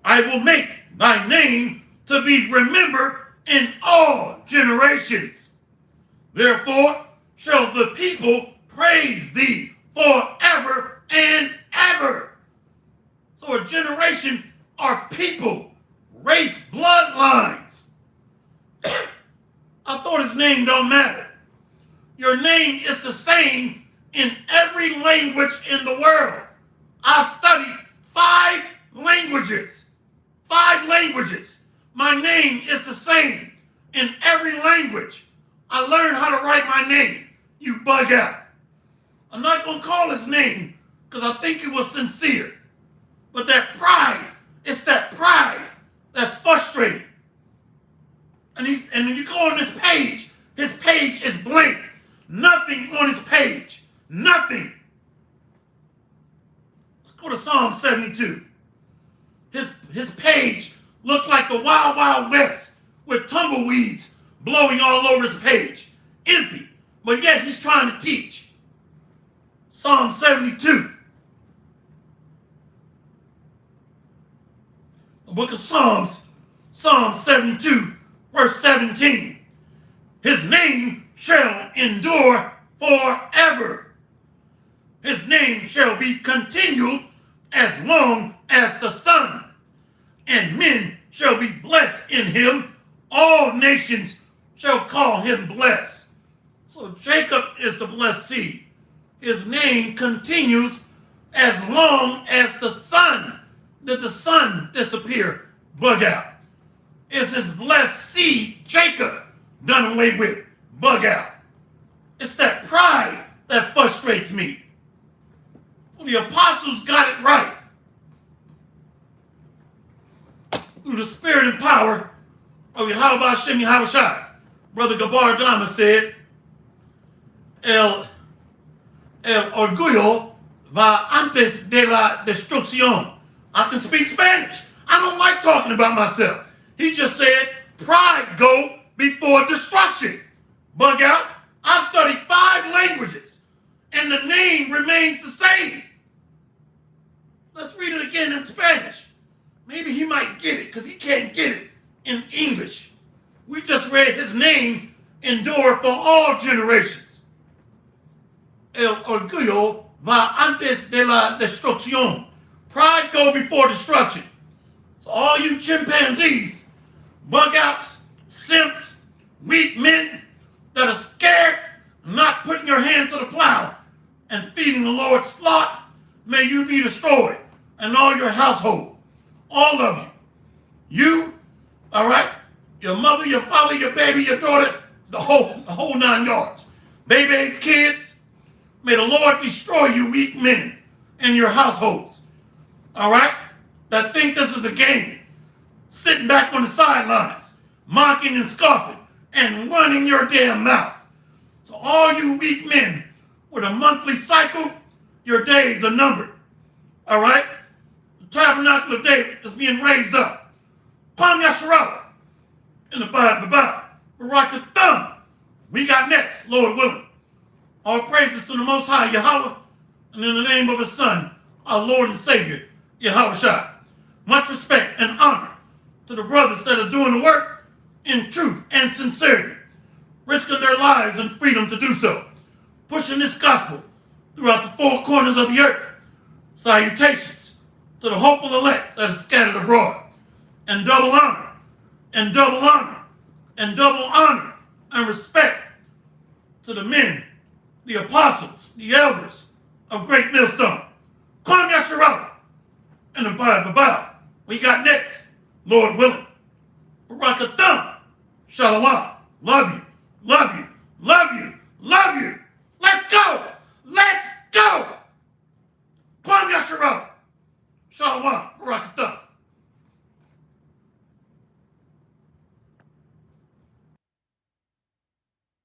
I will make thy name to be remembered in all generations. Therefore shall the people praise thee forever and ever. So a generation are people, race, bloodlines. I thought his name don't matter. Your name is the same in every language in the world. I've studied 5 languages. 5 languages. My name is the same in every language. I learned how to write my name. You bug out. I'm not going to call his name because I think he was sincere. But that pride, it's that pride that's frustrating. And when you go on his page is blank. Nothing on his page. Nothing. Let's go to Psalm 72. His page looked like the Wild Wild West with tumbleweeds blowing all over his page. Empty. But yet he's trying to teach. Psalm 72. The book of Psalms, Psalm 72, verse 17. His name shall endure forever. His name shall be continued as long as the sun, and men shall be blessed in him. All nations shall call him blessed. So Jacob is the blessed seed. His name continues as long as the sun. Did the sun disappear? Bug out. Is his blessed seed, Jacob, done away with? Bug out. It's that pride that frustrates me. The apostles got it right. Through the spirit and power of Yahweh Shem Yahushua. Brother Gabar Dama said, El orgullo va antes de la destrucción. I can speak Spanish. I don't like talking about myself. He just said, pride go before destruction. Bug out. I've studied 5 languages, and the name remains the same. Let's read it again in Spanish. Maybe he might get it, because he can't get it in English. We just read his name endure for all generations. El orgullo va antes de la destrucción. Pride go before destruction. So all you chimpanzees, bug outs, simps, weak men that are scared, not putting your hand to the plow and feeding the Lord's flock, may you be destroyed, and all your household, all of you. You, all right, your mother, your father, your baby, your daughter, the whole 9 yards. Babies, kids, may the Lord destroy you weak men and your households. All right? That think this is a game. Sitting back on the sidelines, mocking and scoffing, and running your damn mouth. So all you weak men with a monthly cycle, your days are numbered. All right? The tabernacle of David is being raised up. Pam Yasharala in the Bible. Baraka Thumb. We got next, Lord willing. All praises to the Most High Yahweh, and in the name of his Son, our Lord and Savior, Yahushua. Much respect and honor to the brothers that are doing the work in truth and sincerity, risking their lives and freedom to do so, pushing this gospel throughout the 4 corners of the earth. Salutations to the hopeful elect that is scattered abroad, and double honor, and double honor, and double honor and respect to the men, the apostles, the elders of Great Millstone. Kwame Yasharala and the Bible. We got next, Lord willing. Barakatham. Shalom. Love you. Love you. Love you. Love you. Let's go. Let's go. Kwame Yasharala.